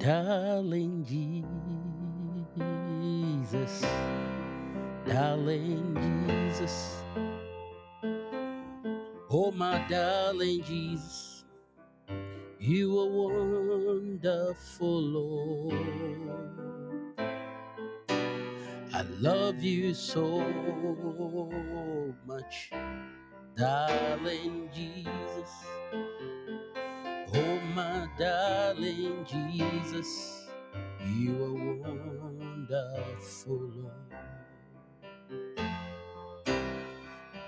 Darling Jesus, darling Jesus, oh my darling Jesus, you are wonderful, Lord. I love you so much, darling Jesus, oh my darling Jesus, you are wonderful, Lord.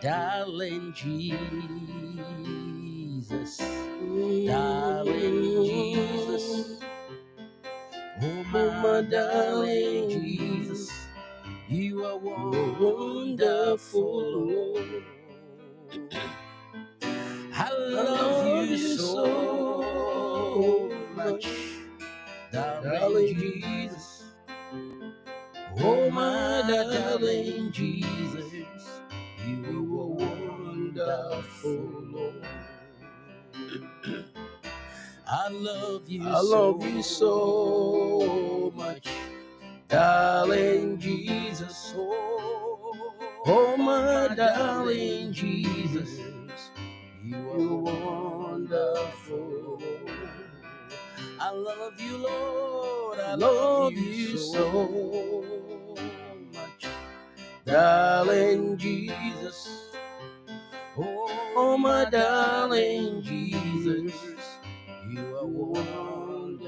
Darling Jesus, darling Jesus, oh my darling Jesus, you are wonderful, Lord. I love you so much, darling Jesus, oh my darling Jesus, you are wonderful, Lord. I love you so much, darling Jesus, oh my darling Jesus, you are wonderful. I love you, Lord, I love you so much, darling Jesus, oh my darling Jesus, you are wonderful.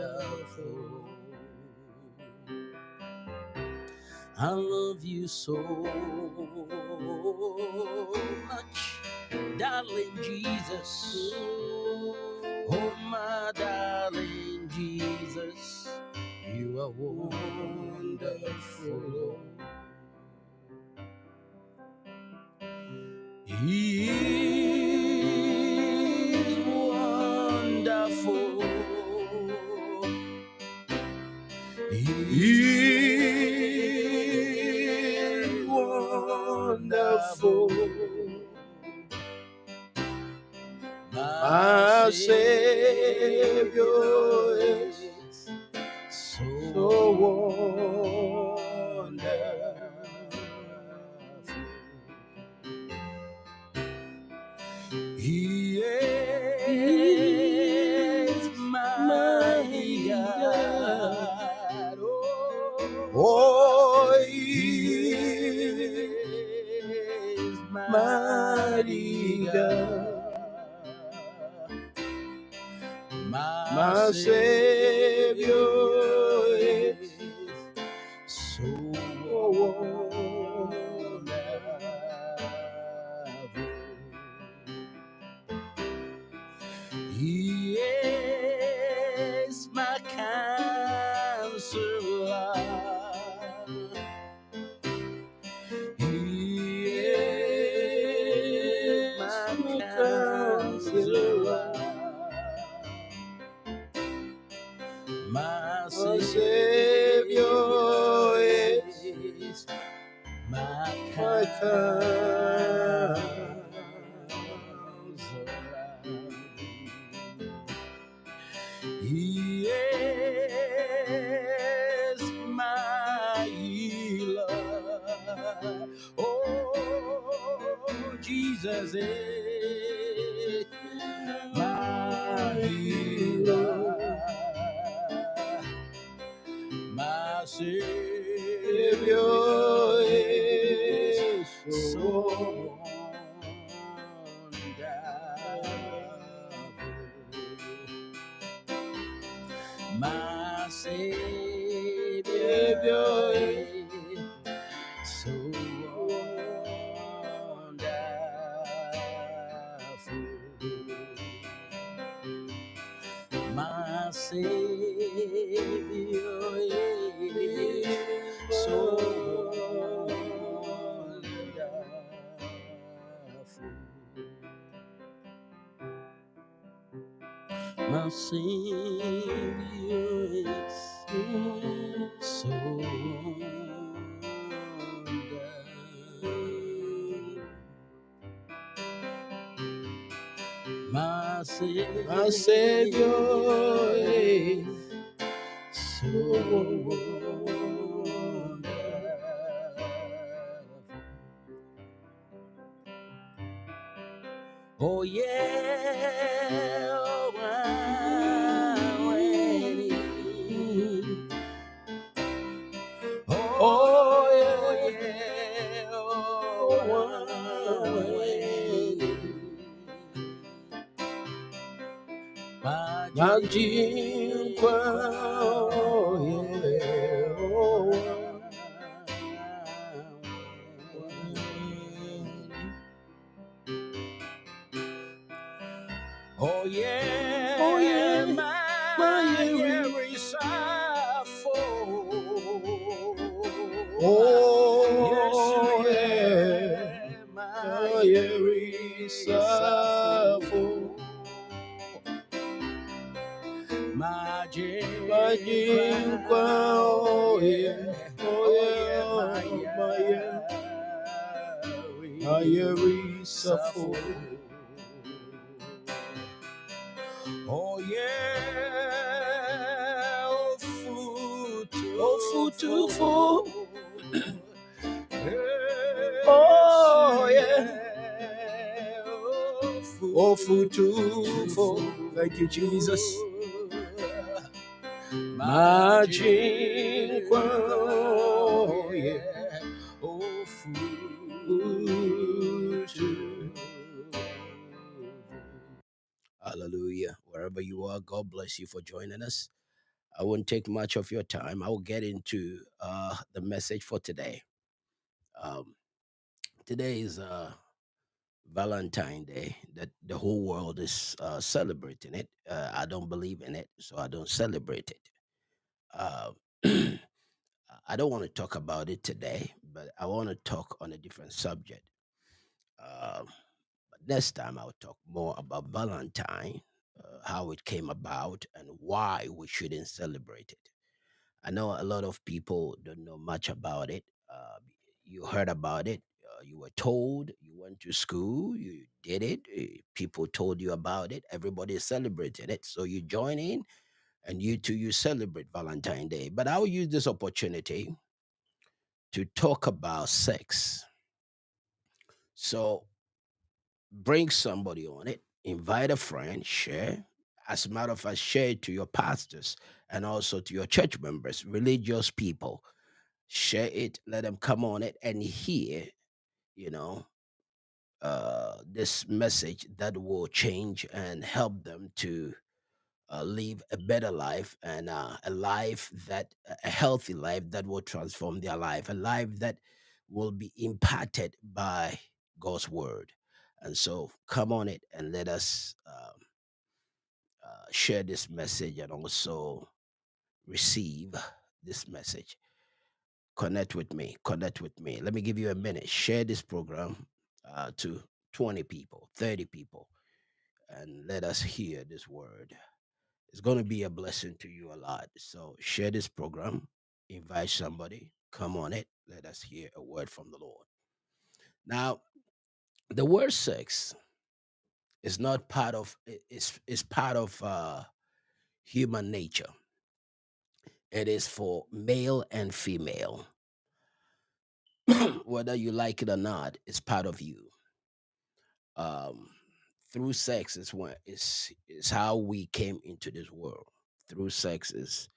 I love you so much, darling Jesus, oh my darling Jesus, you are wonderful. He is wonderful. He is wonderful. My Savior is so wonderful. He is my God. Oh, He is mighty God. My Savior is so wonderful. He is my counselor. He is my counselor. My Savior is my counselor. He is my healer. Oh, Jesus is my healer. My Savior is so wonderful. My Savior is so wonderful. My Savior is so wonderful. My Savior is so wonderful. My Savior is Oh yeah, oh, I'm waiting. Oh yeah, oh, I'm waiting. Magin oh yeah, oh, I'm waiting. Oh yeah, my Yerisafo. Oh yeah, my Yerisafo. Majin Majinkwa, oh oh yeah, yeah, oh yeah, my Yerisafo. Oh yeah, oh futufo. Oh yeah, Oh futufo. Thank you, Jesus. Majinkwa, oh yeah, oh futu. Hallelujah. Wherever you are, God bless you for joining us. I won't take much of your time. I will get into the message for today. Um, Today is Valentine Day, that the whole world is celebrating it. I don't believe in it, so I don't celebrate it. Uh, I don't want to talk about it today, but I want to talk on a different subject. Um, but next time, I'll talk more about Valentine, how it came about, and why we shouldn't celebrate it. I know a lot of people don't know much about it. You heard about it. You were told. You went to school. You did it. People told you about it. Everybody is celebrating it. So you join in, and you too you celebrate Valentine Day. But I'll use this opportunity to talk about sex. So bring somebody on it. Invite a friend. Share. As a matter of fact, share it to your pastors and also to your church members, religious people. Share it, let them come on it and hear, you know, this message that will change and help them to live a better life and a life that a healthy life that will transform their life, a life that will be impacted by God's word. And so come on it and let us share this message and also receive this message. Connect with me. Connect with me. Let me give you a minute. Share this program to 20 people, 30 people, and let us hear this word. It's going to be a blessing to you a lot. So share this program, invite somebody, come on it. Let us hear a word from the Lord. Now, the word sex is not part of is part of human nature. It is for male and female. Whether you like it or not, it's part of you. um Through sex is how we came into this world. Through sex is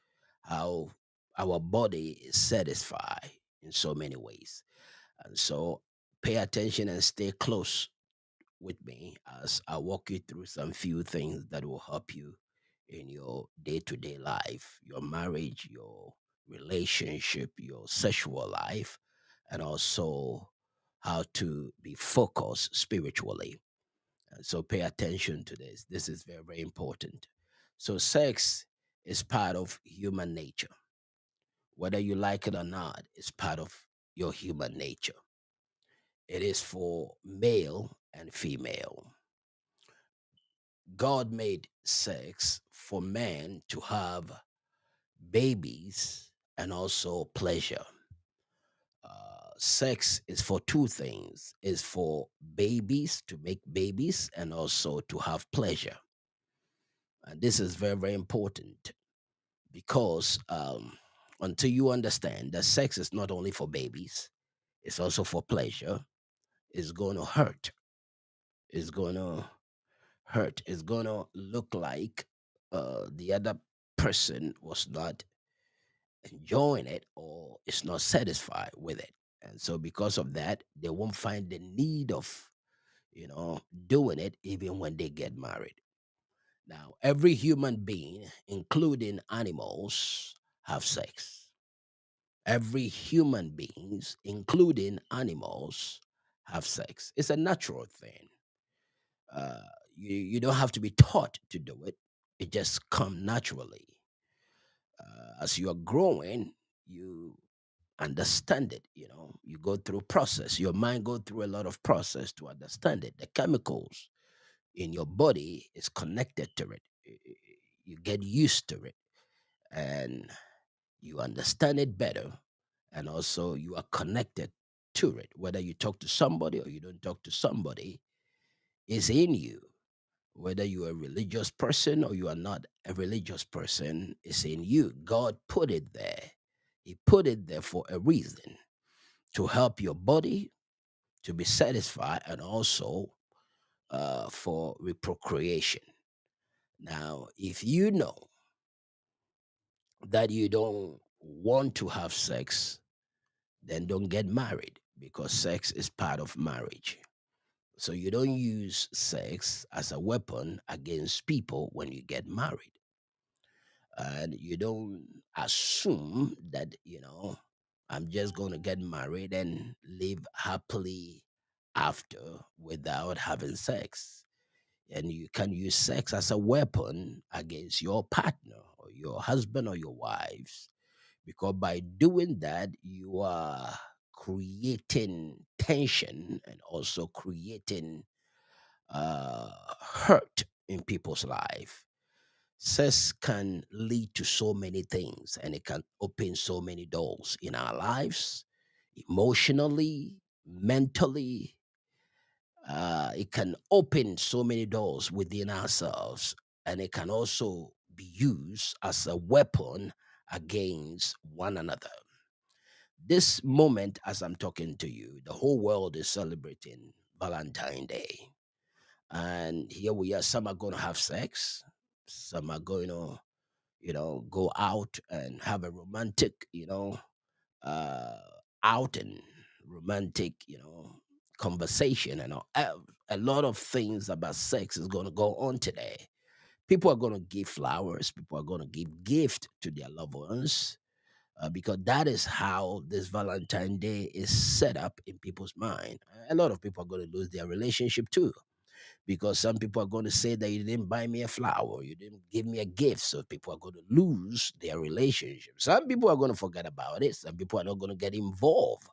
how our body is satisfied in so many ways. And so pay attention and stay close with me as I walk you through some few things that will help you in your day-to-day life, your marriage, your relationship, your sexual life, and also how to be focused spiritually. So pay attention to this. This is very, very important. So sex is part of human nature. Whether you like it or not, it's part of your human nature. It is for male and female. God made sex for men to have babies and also pleasure. Sex is for two things: is for babies, to make babies, and also to have pleasure. And this is very, very important because until you understand that sex is not only for babies, it's also for pleasure, it's going to hurt. It's going to hurt. It's going to look like the other person was not enjoying it or is not satisfied with it. And so, because of that, they won't find the need of, doing it even when they get married. Now, every human being, including animals, have sex. Every human beings, including animals, have sex. It's a natural thing. Uh, you don't have to be taught to do it. It just come naturally. As you are growing, you understand it. You go through process. Your mind go through a lot of process to understand it. The chemicals in your body is connected to it. You get used to it, and you understand it better, and also you are connected to it. Whether you talk to somebody or you don't talk to somebody, is in you. Whether you're a religious person or you are not a religious person, is in you. God put it there. He put it there for a reason, to help your body to be satisfied, and also for reprocreation. Now, if you know that you don't want to have sex, then don't get married, because sex is part of marriage. So you don't use sex as a weapon against people when you get married. And you don't assume that, I'm just going to get married and live happily after without having sex. And you can use sex as a weapon against your partner or your husband or your wives, because by doing that, you are creating tension and also creating hurt in people's life. Sex can lead to so many things, and it can open so many doors in our lives, emotionally, mentally. It can open so many doors within ourselves, and it can also be used as a weapon against one another. This moment, as I'm talking to you, the whole world is celebrating Valentine Day. And here we are. Some are going to have sex, some are going to, go out and have a romantic, uh, out and romantic, conversation, and all. A lot of things about sex is going to go on today. People are going to give flowers. People are going to give gift to their loved ones, because that is how this Valentine Day is set up in people's mind. A lot of people are going to lose their relationship too, because some people are going to say that you didn't buy me a flower, you didn't give me a gift. So people are going to lose their relationship. Some people are going to forget about it. Some people are not going to get involved.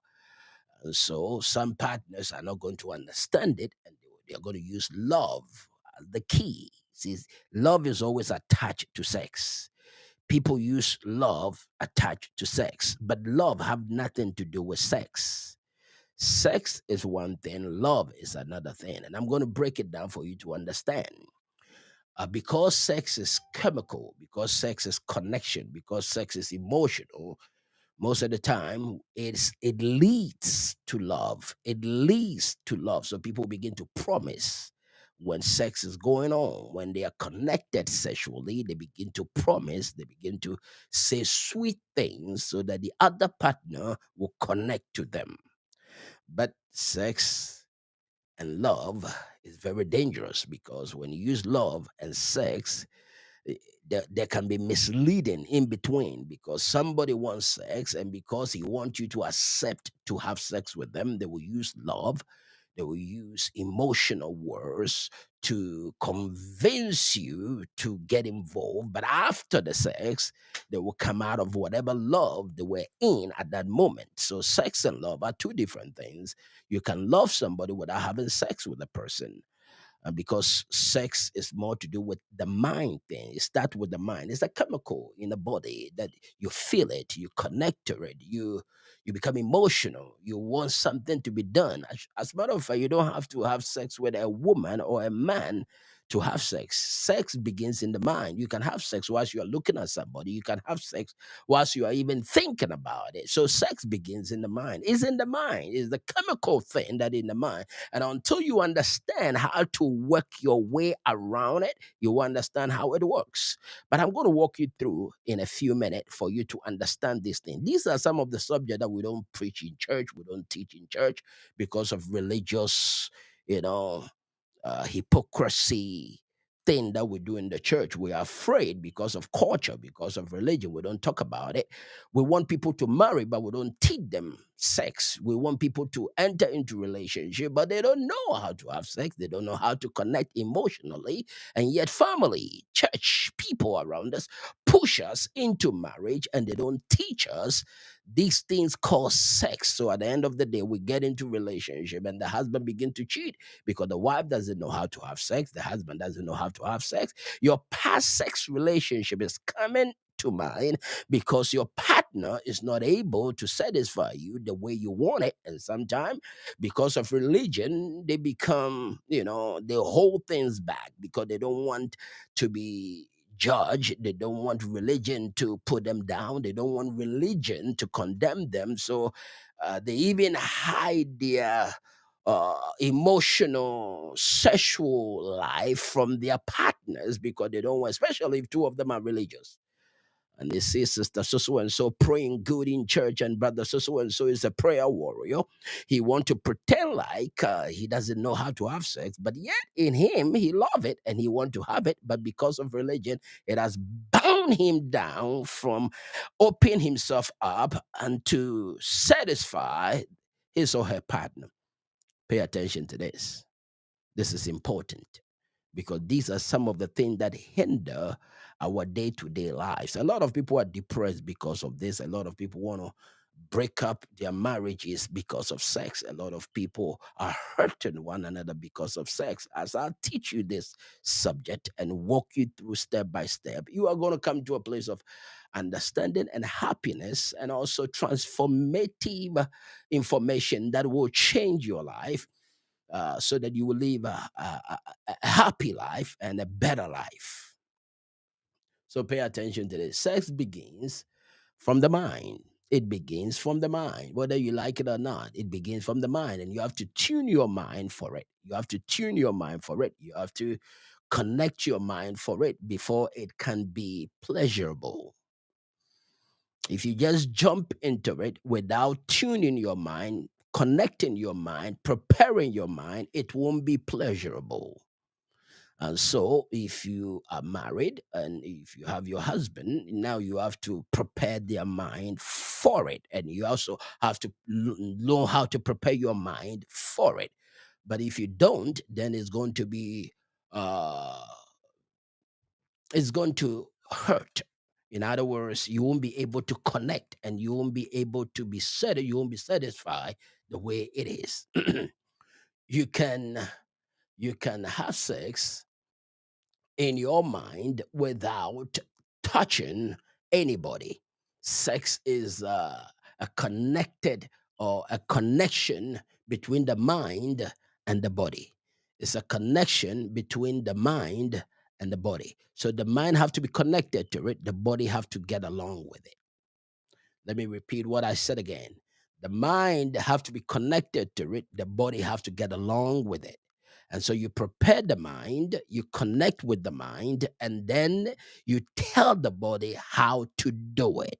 And so some partners are not going to understand it, and they're going to use love as the key. See, love is always attached to sex. People use love attached to sex, but love have nothing to do with sex. Sex is one thing, love is another thing. And I'm going to break it down for you to understand. Because sex is chemical, because sex is connection, because sex is emotional, most of the time it leads to love. It leads to love. So people begin to promise when sex is going on, when they are connected sexually, they begin to promise, they begin to say sweet things so that the other partner will connect to them. But sex and love is very dangerous, because when you use love and sex, there can be misleading in between, because somebody wants sex, and because he wants you to accept to have sex with them, they will use love, they will use emotional words to convince you to get involved. But after the sex, they will come out of whatever love they were in at that moment. So sex and love are two different things. You can love somebody without having sex with a person, because sex is more to do with the mind thing. It starts with the mind. It's a chemical in the body that you feel it, you connect to it, you become emotional. You want something to be done. As a matter of fact, you don't have to have sex with a woman or a man to have sex. Sex begins in the mind. You can have sex whilst you are looking at somebody. You can have sex whilst you are even thinking about it. So sex begins in the mind. It's in the mind. It's the chemical thing that in the mind. And until you understand how to work your way around it, you will understand how it works. But I'm going to walk you through in a few minutes for you to understand this thing. These are some of the subjects that we don't preach in church, we don't teach in church because of religious, you know, hypocrisy thing that we do in the church. We are afraid because of culture, because of religion. We don't talk about it. We want people to marry, but we don't teach them sex. We want people to enter into relationship, but they don't know how to have sex. They don't know how to connect emotionally. And yet family, church, people around us push us into marriage and they don't teach us these things cause sex. So at the end of the day, we get into relationship and the husband begin to cheat because the wife doesn't know how to have sex, the husband doesn't know how to have sex. Your past sex relationship is coming to mind because your partner is not able to satisfy you the way you want it. And sometimes, because of religion, they become, they hold things back because they don't want to be judged. They don't want religion to put them down. They don't want religion to condemn them. So they even hide their emotional, sexual life from their partners because they don't want, especially if two of them are religious. And they see sister so and so praying good in church, and brother so and so is a prayer warrior. He want to pretend like he doesn't know how to have sex, but yet in him he love it and he want to have it. But because of religion, it has bound him down from opening himself up and to satisfy his or her partner. Pay attention to this. This is important because these are some of the things that hinder our day-to-day lives. A lot of people are depressed because of this. A lot of people want to break up their marriages because of sex. A lot of people are hurting one another because of sex. As I teach you this subject and walk you through step by step, you are going to come to a place of understanding and happiness and also transformative information that will change your life so that you will live a happy life and a better life. So pay attention to this. Sex begins from the mind. It begins from the mind, whether you like it or not. It begins from the mind, and you have to tune your mind for it. You have to tune your mind for it. You have to connect your mind for it before it can be pleasurable. If you just jump into it without tuning your mind, connecting your mind, preparing your mind, it won't be pleasurable. And so, if you are married and if you have your husband, now you have to prepare their mind for it. And you also have to know how to prepare your mind for it. But if you don't, then uh, it's going to hurt. In other words, you won't be able to connect and you won't be able to be said, you won't be satisfied the way it is. you can you can have sex in your mind without touching anybody. Sex is a connected or a connection between the mind and the body. It's a connection between the mind and the body. So the mind have to be connected to it. The body have to get along with it. Let me repeat what I said again. The mind have to be connected to it. The body have to get along with it. And so you prepare the mind, you connect with the mind, and then you tell the body how to do it.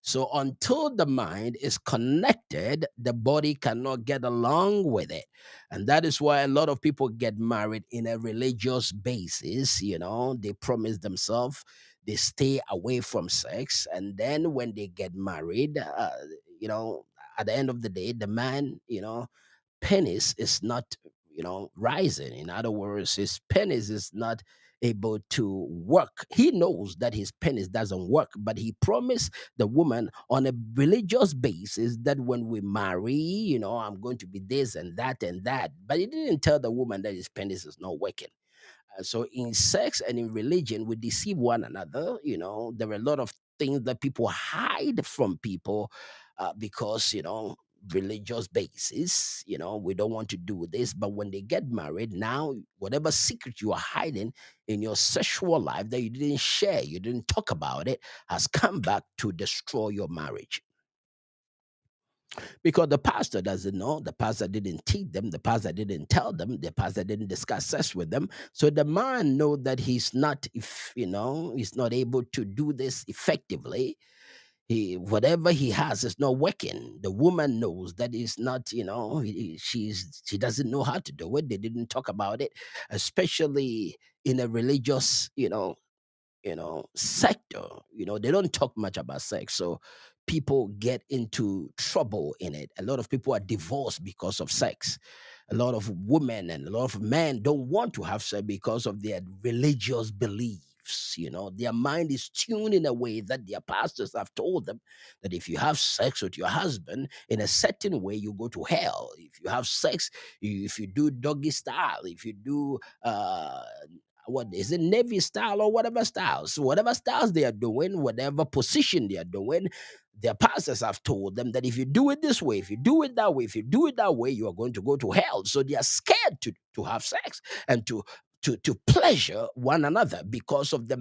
So until the mind is connected, the body cannot get along with it. And that is why a lot of people get married in a religious basis. They promise themselves they stay away from sex, and then when they get married, you know at the end of the day, the man, penis is not, rising. In other words, his penis is not able to work. He knows that his penis doesn't work, but he promised the woman on a religious basis that when we marry, I'm going to be this and that and that, but he didn't tell the woman that his penis is not working. So in sex and in religion, we deceive one another. There are a lot of things that people hide from people because religious basis. We don't want to do this. But when they get married, now whatever secret you are hiding in your sexual life that you didn't share, you didn't talk about it, has come back to destroy your marriage. Because the pastor doesn't know, the pastor didn't teach them, the pastor didn't tell them, the pastor didn't discuss sex with them. So the man know that he's not, if he's not able to do this effectively. Whatever he has is not working. The woman knows that it's not, she doesn't know how to do it. They didn't talk about it, especially in a religious, sector. They don't talk much about sex. So people get into trouble in it. A lot of people are divorced because of sex. A lot of women and a lot of men don't want to have sex because of their religious beliefs. Their mind is tuned in a way that their pastors have told them that if you have sex with your husband in a certain way, you go to hell. If you have sex, if you do doggy style, if you do what is it, Navy style or whatever styles, whatever styles they are doing, whatever position they are doing, their pastors have told them that if you do it this way, if you do it that way, if you do it that way, you are going to go to hell. So they are scared to have sex and to pleasure one another because of the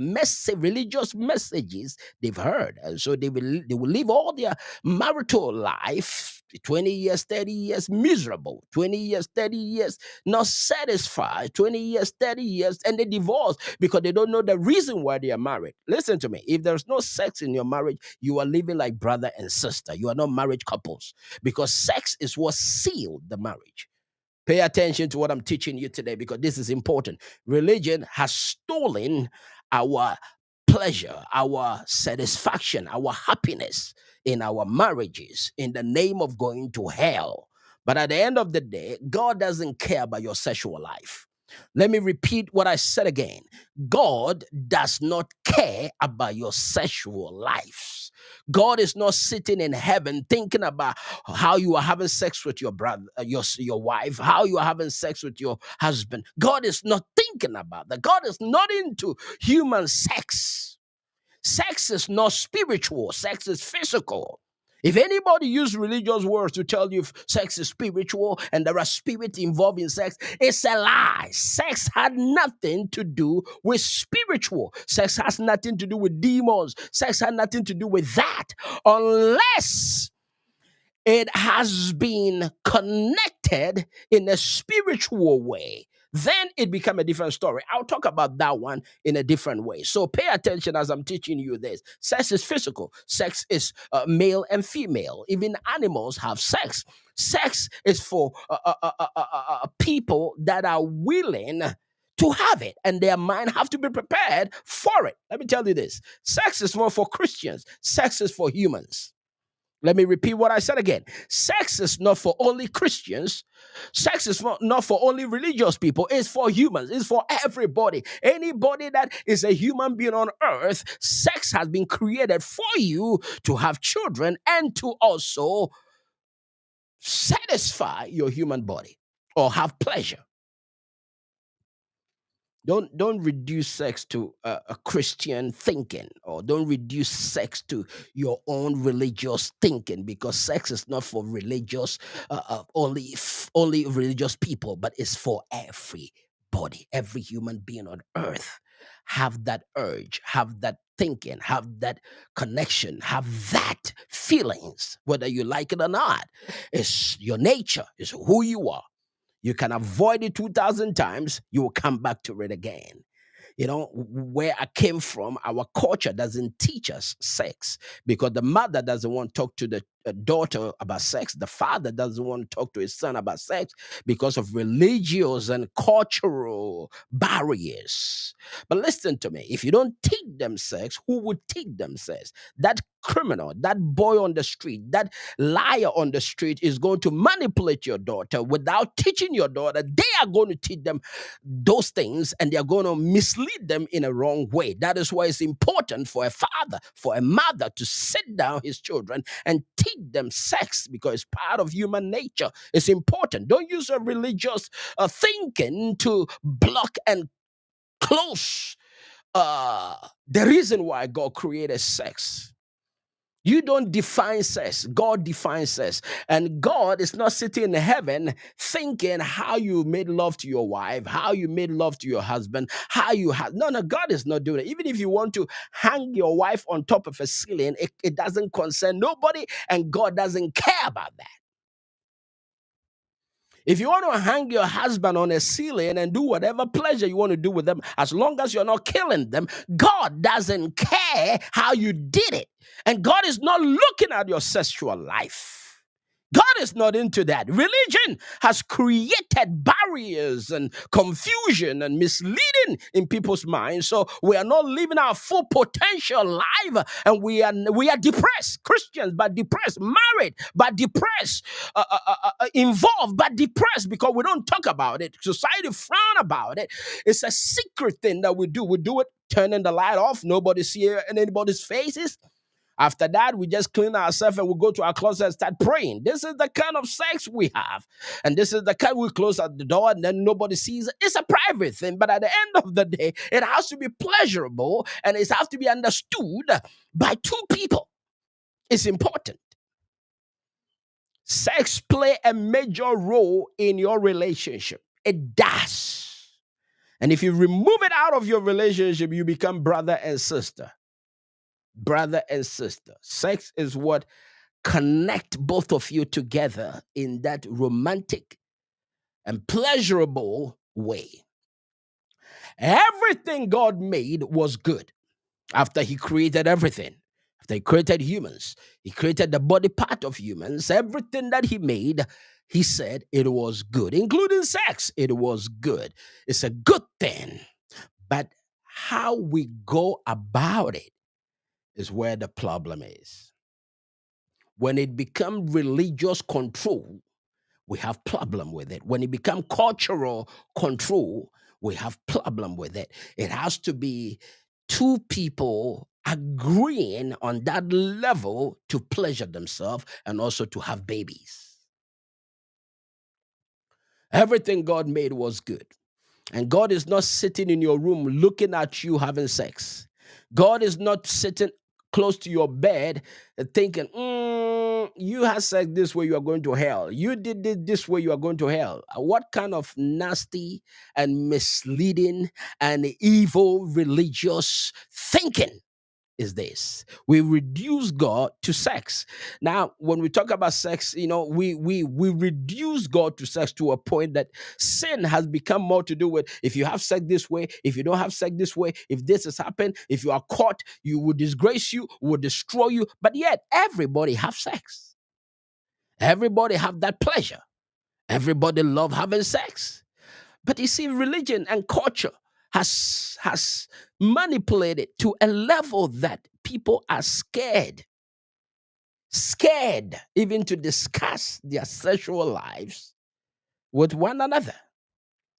religious messages they've heard. And so they will live all their marital life, 20 years, 30 years miserable, 20 years, 30 years not satisfied, 20 years, 30 years, and they divorce because they don't know the reason why they are married. Listen to me. If there's no sex in your marriage, you are living like brother and sister. You are not marriage couples, because sex is what sealed the marriage. Pay attention to what I'm teaching you today, because this is important. Religion has stolen our pleasure, our satisfaction, our happiness in our marriages in the name of going to hell. But at the end of the day, God doesn't care about your sexual life. Let me repeat what I said again. God does not care about your sexual life. God is not sitting in heaven thinking about how you are having sex with your brother, your wife, how you are having sex with your husband. God is not thinking about that. God is not into human sex. Sex is not spiritual, sex is physical. If anybody use religious words to tell you if sex is spiritual and there are spirits involved in sex, it's a lie. Sex had nothing to do with spiritual. Sex has nothing to do with demons. Sex had nothing to do with that, unless it has been connected in a spiritual way. Then it become a different story. I'll talk about that one in a different way. So pay attention as I'm teaching you this. Sex is physical. Sex is male and female. Even animals have sex. Sex is for people that are willing to have it, and their mind have to be prepared for it. Let me tell you this. Sex is more for Christians. Sex is for humans. Let me repeat what I said again. Sex is not for only Christians. Sex is not for only religious people. It's for humans. It's for everybody. Anybody that is a human being on earth, sex has been created for you to have children and to also satisfy your human body or have pleasure. Don't reduce sex to a Christian thinking, or don't reduce sex to your own religious thinking, because sex is not for religious only religious people, but it's for everybody. Every human being on earth have that urge, have that thinking, have that connection, have that feelings, whether you like it or not. It's your nature, it's who you are. You can avoid it 2,000 times, you will come back to it again. Where I came from, our culture doesn't teach us sex, because the mother doesn't want to talk to the daughter about sex. The father doesn't want to talk to his son about sex because of religious and cultural barriers. But listen to me, if you don't teach them sex, who would teach them sex? That criminal, that boy on the street, that liar on the street is going to manipulate your daughter without teaching your daughter. They are going to teach them those things, and they're going to mislead them in a wrong way. That is why it's important for a father, for a mother to sit down his children and teach them sex, because it's part of human nature. It's important. Don't use a religious thinking to block and close the reason why God created sex. You don't define sex. God defines sex. And God is not sitting in heaven thinking how you made love to your wife, how you made love to your husband, how you have. No, God is not doing it. Even if you want to hang your wife on top of a ceiling, it doesn't concern nobody, and God doesn't care about that. If you want to hang your husband on a ceiling and do whatever pleasure you want to do with them, as long as you're not killing them, God doesn't care how you did it. And God is not looking at your sexual life. God is not into that. Religion has created barriers and confusion and misleading in people's minds. So we are not living our full potential life, and we are depressed. Christians, but depressed. Married, but depressed. Involved, but depressed because we don't talk about it. Society frown about it. It's a secret thing that we do. We do it turning the light off. Nobody see anybody's faces. After that, we just clean ourselves and we go to our closet and start praying. This is the kind of sex we have. And this is the kind we close at the door and then nobody sees it. It's a private thing. But at the end of the day, it has to be pleasurable and it has to be understood by two people. It's important. Sex play a major role in your relationship. It does. And if you remove it out of your relationship, you become brother and sister. Brother and sister. Sex is what connect both of you together in that romantic and pleasurable way. Everything God made was good after he created everything. After he created humans, he created the body part of humans. Everything that he made, he said it was good, including sex. It was good. It's a good thing. But how we go about it is where the problem is. When it becomes religious control, we have problem with it. When it becomes cultural control, we have problem with it. It has to be two people agreeing on that level to pleasure themselves and also to have babies. Everything God made was good. And God is not sitting in your room looking at you having sex. God is not sitting close to your bed thinking, you had sex this way, you are going to hell. You did this way, you are going to hell. What kind of nasty and misleading and evil religious thinking is this? We reduce God to sex. Now, when we talk about sex, we reduce God to sex to a point that sin has become more to do with if you have sex this way, if you don't have sex this way, if this has happened, if you are caught, you will disgrace you, will destroy you. But yet, everybody have sex. Everybody have that pleasure. Everybody love having sex. But you see, religion and culture has manipulated to a level that people are scared even to discuss their sexual lives with one another.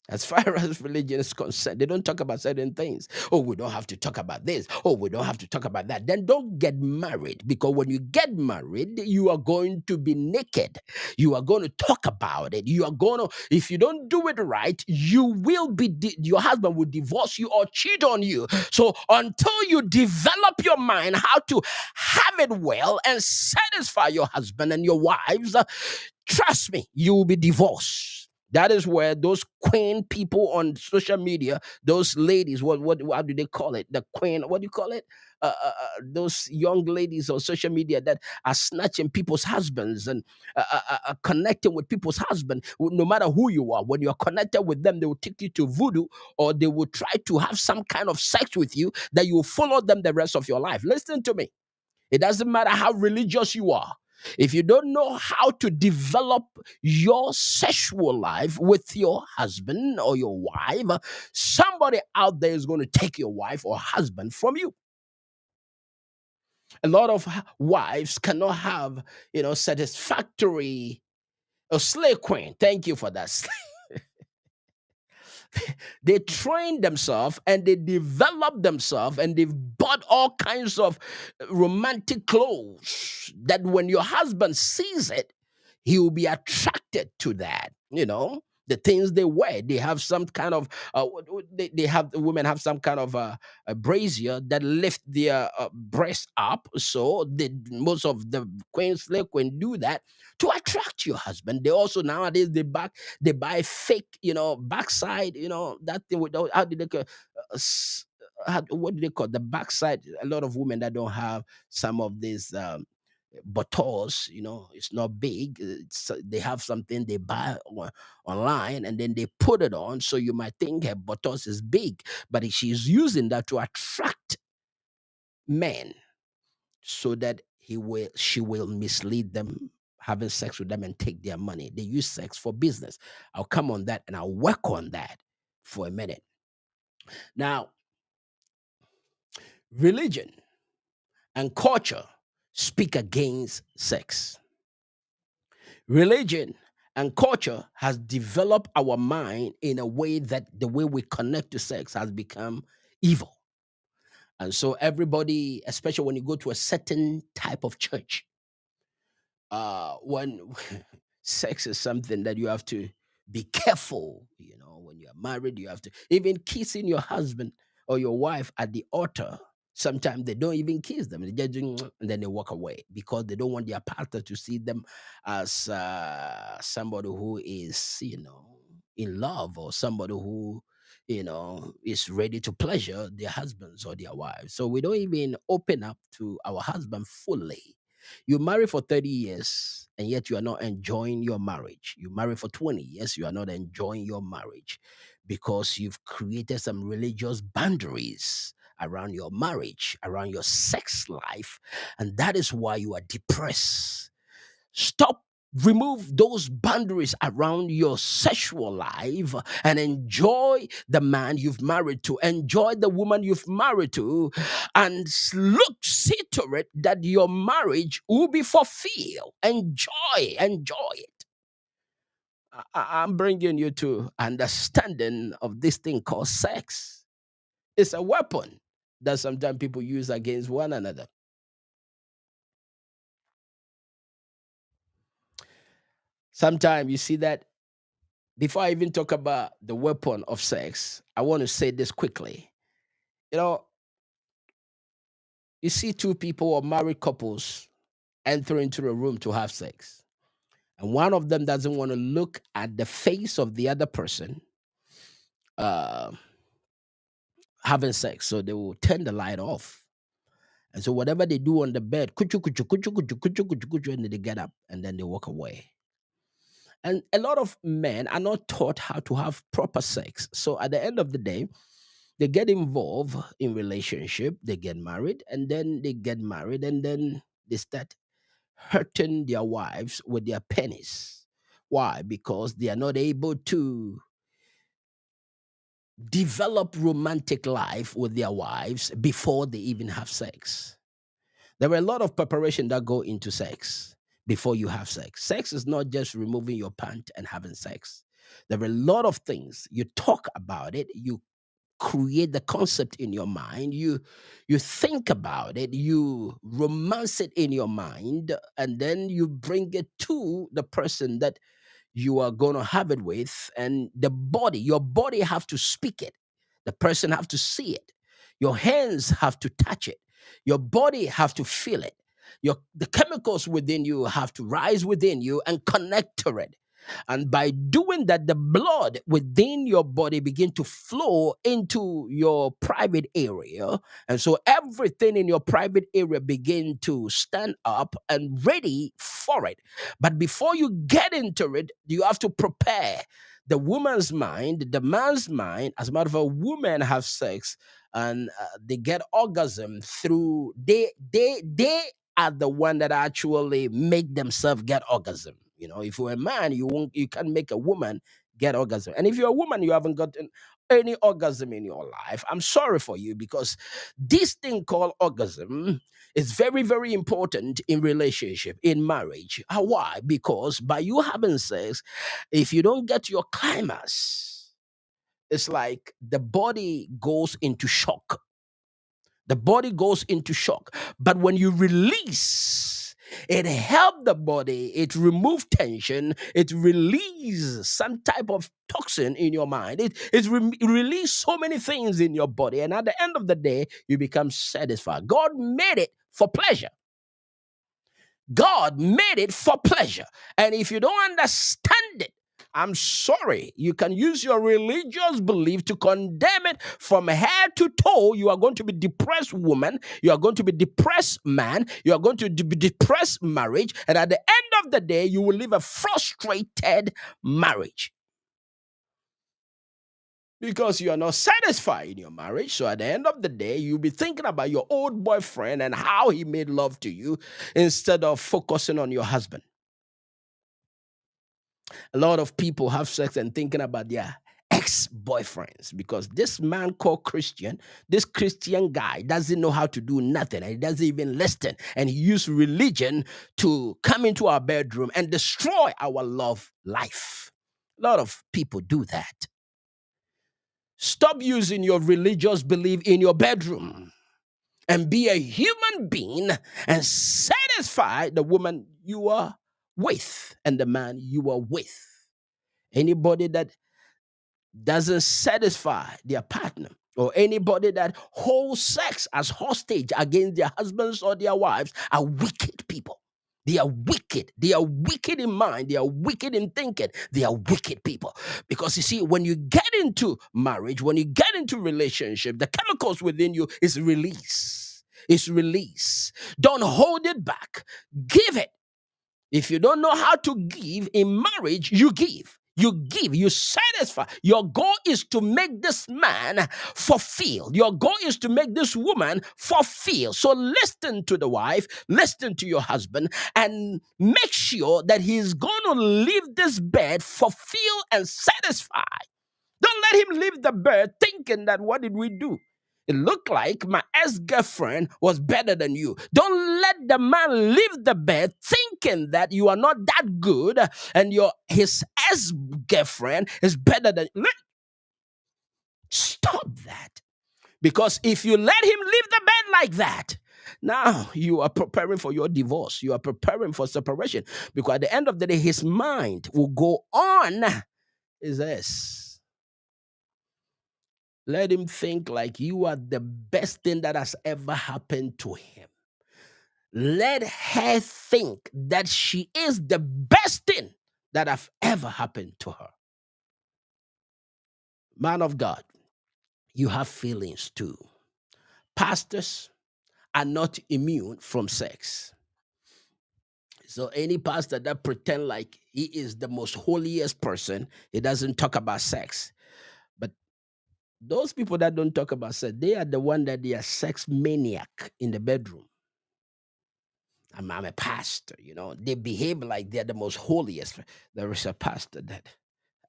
As far as religion is concerned, they don't talk about certain things. Oh, we don't have to talk about this. Oh, we don't have to talk about that. Then don't get married, because when you get married, you are going to be naked. You are going to talk about it. You are going to, if you don't do it right, you will be, your husband will divorce you or cheat on you. So until you develop your mind how to have it well and satisfy your husband and your wives, trust me, you will be divorced. That is where those queen people on social media, those ladies, what do they call it? The queen, what do you call it? Those young ladies on social media that are snatching people's husbands and connecting with people's husbands. No matter who you are, when you are connected with them, they will take you to voodoo, or they will try to have some kind of sex with you that you will follow them the rest of your life. Listen to me. It doesn't matter how religious you are. If you don't know how to develop your sexual life with your husband or your wife, somebody out there is going to take your wife or husband from you. A lot of wives cannot have, satisfactory slave queen. Thank you for that. They train themselves and they develop themselves and they've bought all kinds of romantic clothes that when your husband sees it, he will be attracted to that. the things they wear. They have some kind of they have, the women have some kind of a brazier that lift their breast up. So most of the queens slave queen do that to attract your husband. They also nowadays they buy fake, backside, that thing with how did they call, what do they call the backside? A lot of women that don't have some of these bottles, it's not big. They have something they buy online and then they put it on. So you might think her bottles is big, but she's using that to attract men so that she will mislead them, having sex with them and take their money. They use sex for business. I'll come on that and I'll work on that for a minute. Now, religion and culture speak against sex. Religion and culture has developed our mind in a way that the way we connect to sex has become evil. And so everybody, especially when you go to a certain type of church, when sex is something that you have to be careful. When you're married, you have to even kissing your husband or your wife at the altar. Sometimes they don't even kiss them; they just do, and then they walk away because they don't want their pastor to see them as somebody who is, in love, or somebody who, is ready to pleasure their husbands or their wives. So we don't even open up to our husband fully. You marry for 30 years and yet you are not enjoying your marriage. You marry for 20 years, you are not enjoying your marriage because you've created some religious boundaries around your marriage, around your sex life. And that is why you are depressed. Stop. Remove those boundaries around your sexual life and enjoy the man you've married to, enjoy the woman you've married to, and see to it that your marriage will be fulfilled. Enjoy it. I'm bringing you to understanding of this thing called sex. It's a weapon that sometimes people use against one another. Sometimes you see that. Before I even talk about the weapon of sex, I want to say this quickly. You know, you see two people or married couples enter into a room to have sex, and one of them doesn't want to look at the face of the other person uh, having sex, so they will turn the light off. And so whatever they do on the bed, kuchu, kuchu, kuchu, kuchu, kuchu, kuchu, kuchu, and then they get up and then they walk away. And a lot of men are not taught how to have proper sex. So at the end of the day, they get involved in relationship, they get married, and then they start hurting their wives with their pennies. Why? Because they are not able to develop romantic life with their wives before they even have sex. There are a lot of preparation that go into sex before you have sex. Sex is not just removing your pant and having sex. There are a lot of things. You talk about it, you create the concept in your mind, you think about it, you romance it in your mind, and then you bring it to the person that you are going to have it with, and your body have to speak it, the person have to see it, your hands have to touch it, your body have to feel it, the chemicals within you have to rise within you and connect to it. And by doing that, the blood within your body begin to flow into your private area. And so everything in your private area begin to stand up and ready for it. But before you get into it, you have to prepare the woman's mind, the man's mind. As a matter of fact, women have sex and they get orgasm through they are the one that actually make themselves get orgasm. If you're a man, you can't make a woman get orgasm. And if you're a woman, you haven't gotten any orgasm in your life, I'm sorry for you, because this thing called orgasm is very, very important in relationship, in marriage. Why? Because by you having sex, if you don't get your climax, it's like the body goes into shock. The body goes into shock. But when you release, It helps the body. It removes tension. It releases some type of toxin in your mind. It releases so many things in your body. And at the end of the day, you become satisfied. God made it for pleasure. God made it for pleasure. And if you don't understand it, I'm sorry, you can use your religious belief to condemn it from head to toe. You are going to be depressed woman. You are going to be depressed man. You are going to be depressed marriage. And at the end of the day, you will live a frustrated marriage. Because you are not satisfied in your marriage. So at the end of the day, you'll be thinking about your old boyfriend and how he made love to you instead of focusing on your husband. A lot of people have sex and thinking about their ex-boyfriends because this man called Christian, this Christian guy doesn't know how to do nothing and he doesn't even listen. And he used religion to come into our bedroom and destroy our love life. A lot of people do that. Stop using your religious belief in your bedroom and be a human being and satisfy the woman you are with and the man you are with. Anybody that doesn't satisfy their partner or anybody that holds sex as hostage against their husbands or their wives are wicked people. They are wicked. They are wicked in mind. They are wicked in thinking. They are wicked people. Because you see, when you get into marriage, when you get into relationship, the chemicals within you is release. It's release. Don't hold it back. Give it. If you don't know how to give in marriage, you give. You give, you satisfy. Your goal is to make this man fulfill. Your goal is to make this woman fulfill. So listen to the wife, listen to your husband, and make sure that he's going to leave this bed fulfilled and satisfied. Don't let him leave the bed thinking that what did we do? It looked like my ex-girlfriend was better than you. Don't let the man leave the bed thinking that you are not that good and his ex-girlfriend is better than you. Stop that. Because if you let him leave the bed like that, now you are preparing for your divorce. You are preparing for separation. Because at the end of the day, his mind will go on. Is this? Let him think like you are the best thing that has ever happened to him. Let her think that she is the best thing that have ever happened to her. Man of God, you have feelings too. Pastors are not immune from sex. So any pastor that pretend like he is the most holiest person, he doesn't talk about sex. But those people that don't talk about sex, they are the one that they are sex maniac in the bedroom. I'm a pastor, they behave like they're the most holiest. There is a pastor that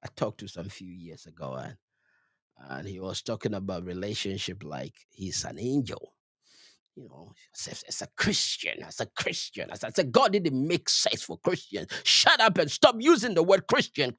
I talked to some few years ago, and he was talking about relationship like he's an angel. As a Christian, I said, God didn't make sex for Christians. Shut up and stop using the word Christian.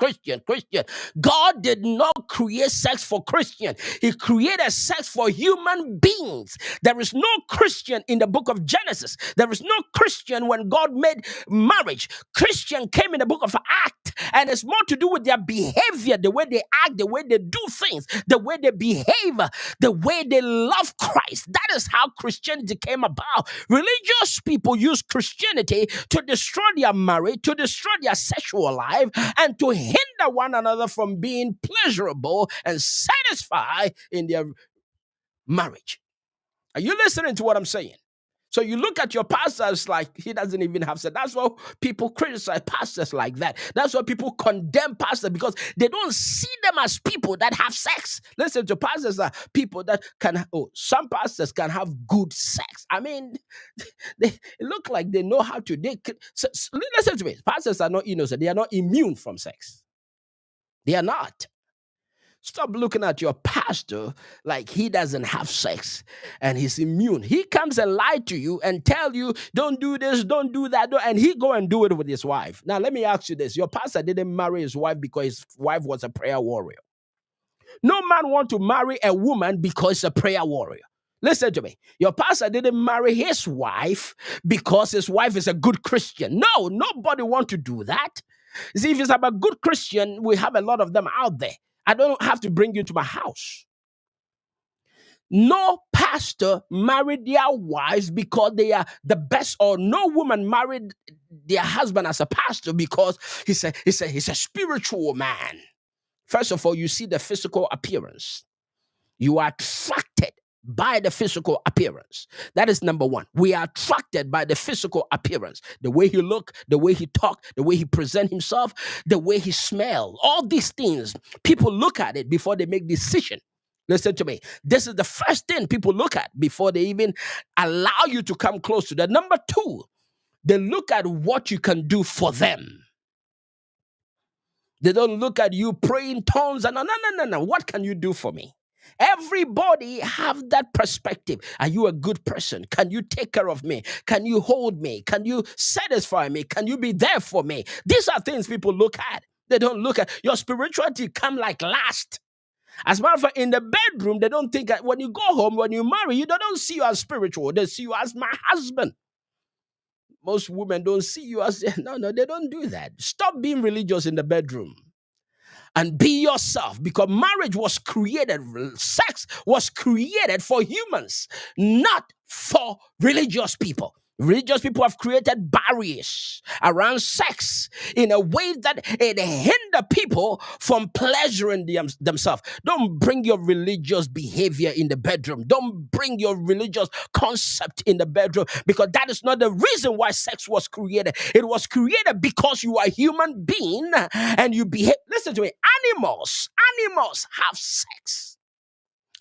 God did not create sex for Christians. He created sex for human beings. There is no Christian in the book of Genesis. There is no Christian when God made marriage. Christian came in the book of Acts, and it's more to do with their behavior, the way they act, the way they do things, the way they behave, the way they love Christ. That is how Christianity came about. Religious people use Christianity to destroy their marriage, to destroy their sexual life, and to hinder one another from being pleasurable and satisfied in their marriage. Are you listening to what I'm saying? So you look at your pastors like he doesn't even have sex. That's why people criticize pastors like that. That's why people condemn pastors, because they don't see them as people that have sex. Listen, to pastors are people that some pastors can have good sex. I mean, they look like they know how to. Listen to me. Pastors are not innocent. They are not immune from sex. They are not. Stop looking at your pastor like he doesn't have sex and he's immune. He comes and lie to you and tell you, don't do this, don't do that, and he go and do it with his wife. Now, let me ask you this. Your pastor didn't marry his wife because his wife was a prayer warrior. No man want to marry a woman because she's a prayer warrior. Listen to me. Your pastor didn't marry his wife because his wife is a good Christian. No, nobody want to do that. See, if it's about good Christian, we have a lot of them out there. I don't have to bring you to my house. No pastor married their wives because they are the best, or no woman married their husband as a pastor because he's a spiritual man. First of all, you see the physical appearance. You are attracted by the physical appearance. That is number one. We are attracted by the physical appearance. The way he look, the way he talk, the way he present himself, the way he smell. All these things, people look at it before they make decision. Listen to me. This is the first thing people look at before they even allow you to come close to that. Number two, they look at what you can do for them. They don't look at you praying tongues and no. What can you do for me? Everybody have that perspective. Are you a good person? Can you take care of me? Can you hold me? Can you satisfy me? Can you be there for me? These are things people look at. They don't look at your spirituality come like last. As a matter of fact, in the bedroom, they don't think that when you go home, when you marry, they don't see you as spiritual. They see you as my husband. Most women don't see you as, no, they don't do that. Stop being religious in the bedroom and be yourself, because marriage was created, sex was created for humans, not for religious people. Religious people have created barriers around sex in a way that it hinder people from pleasuring themselves. Don't bring your religious behavior in the bedroom. Don't bring your religious concept in the bedroom, because that is not the reason why sex was created. It was created because you are a human being and you behave. Listen to me. Animals have sex.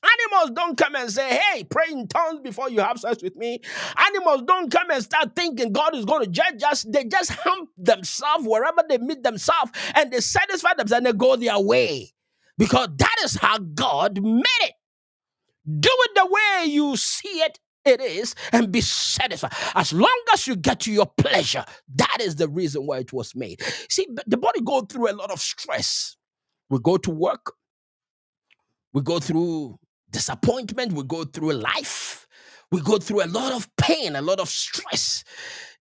Animals don't come and say, hey, pray in tongues before you have sex with me. Animals don't come and start thinking God is going to judge us. They just hump themselves wherever they meet themselves and they satisfy themselves and they go their way. Because that is how God made it. Do it the way you see it is and be satisfied. As long as you get to your pleasure, that is the reason why it was made. See, the body goes through a lot of stress. We go to work. We go through disappointment. We go through life. We go through a lot of pain, a lot of stress.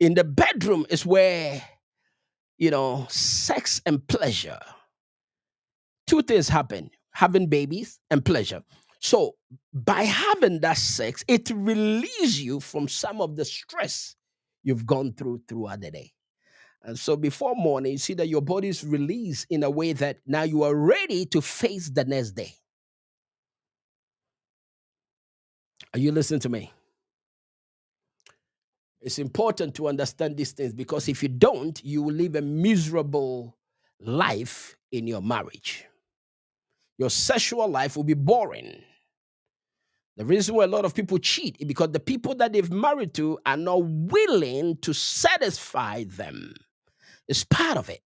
In the bedroom is where, sex and pleasure. Two things happen: having babies and pleasure. So by having that sex, it relieves you from some of the stress you've gone through throughout the day. And so before morning, you see that your body is released in a way that now you are ready to face the next day. Are you listening to me? It's important to understand these things, because if you don't, you will live a miserable life in your marriage. Your sexual life will be boring. The reason why a lot of people cheat is because the people that they've married to are not willing to satisfy them. It's part of it.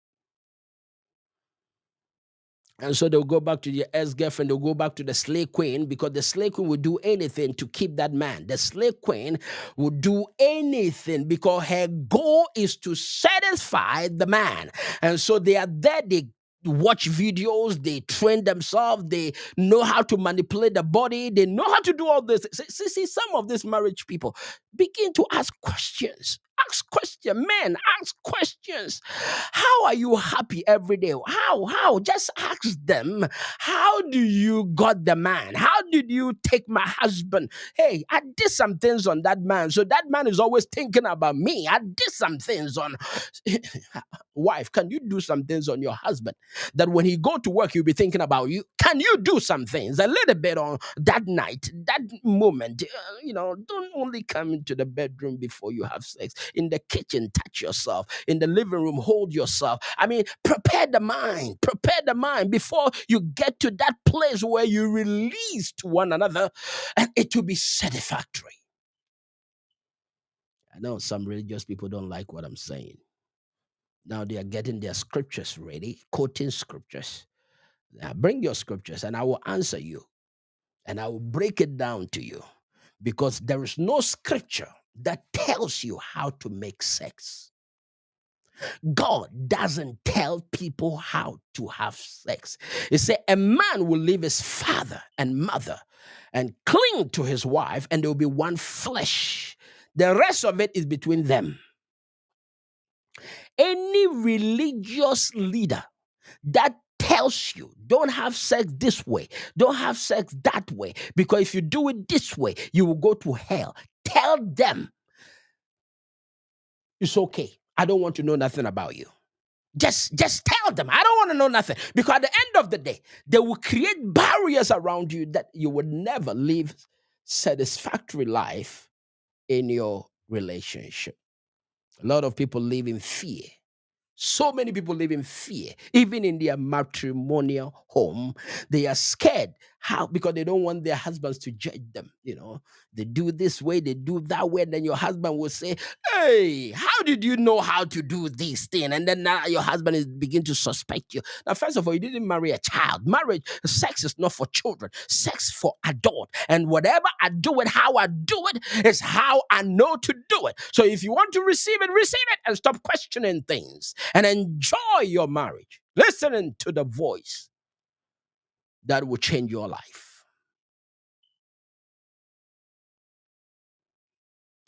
And so they'll go back to their ex-girlfriend, they'll go back to the slave queen, because the slave queen will do anything to keep that man. The slave queen will do anything because her goal is to satisfy the man. And so they are there, they watch videos, they train themselves, they know how to manipulate the body, they know how to do all this. See, some of these marriage people begin to ask questions. Ask questions, men, ask questions. How are you happy every day? How? Just ask them, how do you got the man? How did you take my husband? Hey, I did some things on that man. So that man is always thinking about me. I did some things on wife. Can you do some things on your husband that when he go to work, he'll be thinking about you? Can you do some things a little bit on that night, that moment? Don't only come into the bedroom before you have sex. In the kitchen, touch yourself. In the living room, hold yourself. I mean, prepare the mind before you get to that place where you release to one another, and it will be satisfactory. I know some religious people don't like what I'm saying. Now they are getting their scriptures ready, quoting scriptures. Now bring your scriptures and I will answer you and I will break it down to you, because there is no scripture that tells you how to make sex. God doesn't tell people how to have sex. He said a man will leave his father and mother and cling to his wife, and there will be one flesh. The rest of it is between them. Any religious leader that tells you don't have sex this way, don't have sex that way, because if you do it this way, you will go to hell. Tell them it's okay. I don't want to know nothing about you. Just tell them I don't want to know nothing, because at the end of the day they will create barriers around you that you would never live satisfactory life in your relationship. A lot of people live in fear. So many people live in fear, even in their matrimonial home. They are scared. How? Because they don't want their husbands to judge them. They do this way, they do that way. And then your husband will say, "Hey, how did you know how to do this thing?" And then now your husband is begin to suspect you. Now, first of all, you didn't marry a child. Marriage, sex is not for children. Sex for adult. And whatever I do it, how I do it is how I know to do it. So if you want to receive it, and stop questioning things and enjoy your marriage, listening to the voice that will change your life.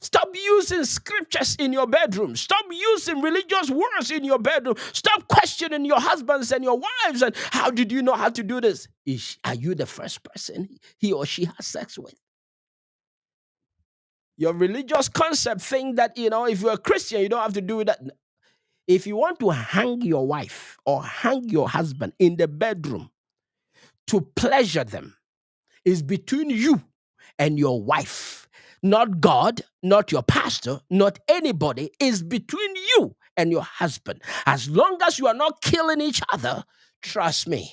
Stop using scriptures in your bedroom. Stop using religious words in your bedroom. Stop questioning your husbands and your wives. And how did you know how to do this? Are you the first person he or she has sex with? Your religious concept think that, if you're a Christian, you don't have to do that. If you want to hang your wife or hang your husband in the bedroom to pleasure them, is between you and your wife. Not God, not your pastor, not anybody. Is between you and your husband. As long as you are not killing each other, trust me,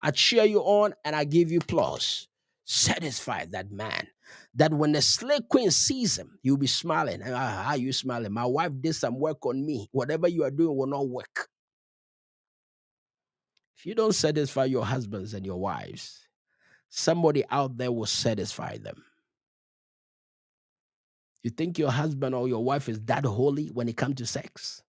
I cheer you on and I give you applause. Satisfy that man. That when the slave queen sees him, you'll be smiling. How are you smiling? My wife did some work on me. Whatever you are doing will not work. If you don't satisfy your husbands and your wives, somebody out there will satisfy them. You think your husband or your wife is that holy when it comes to sex?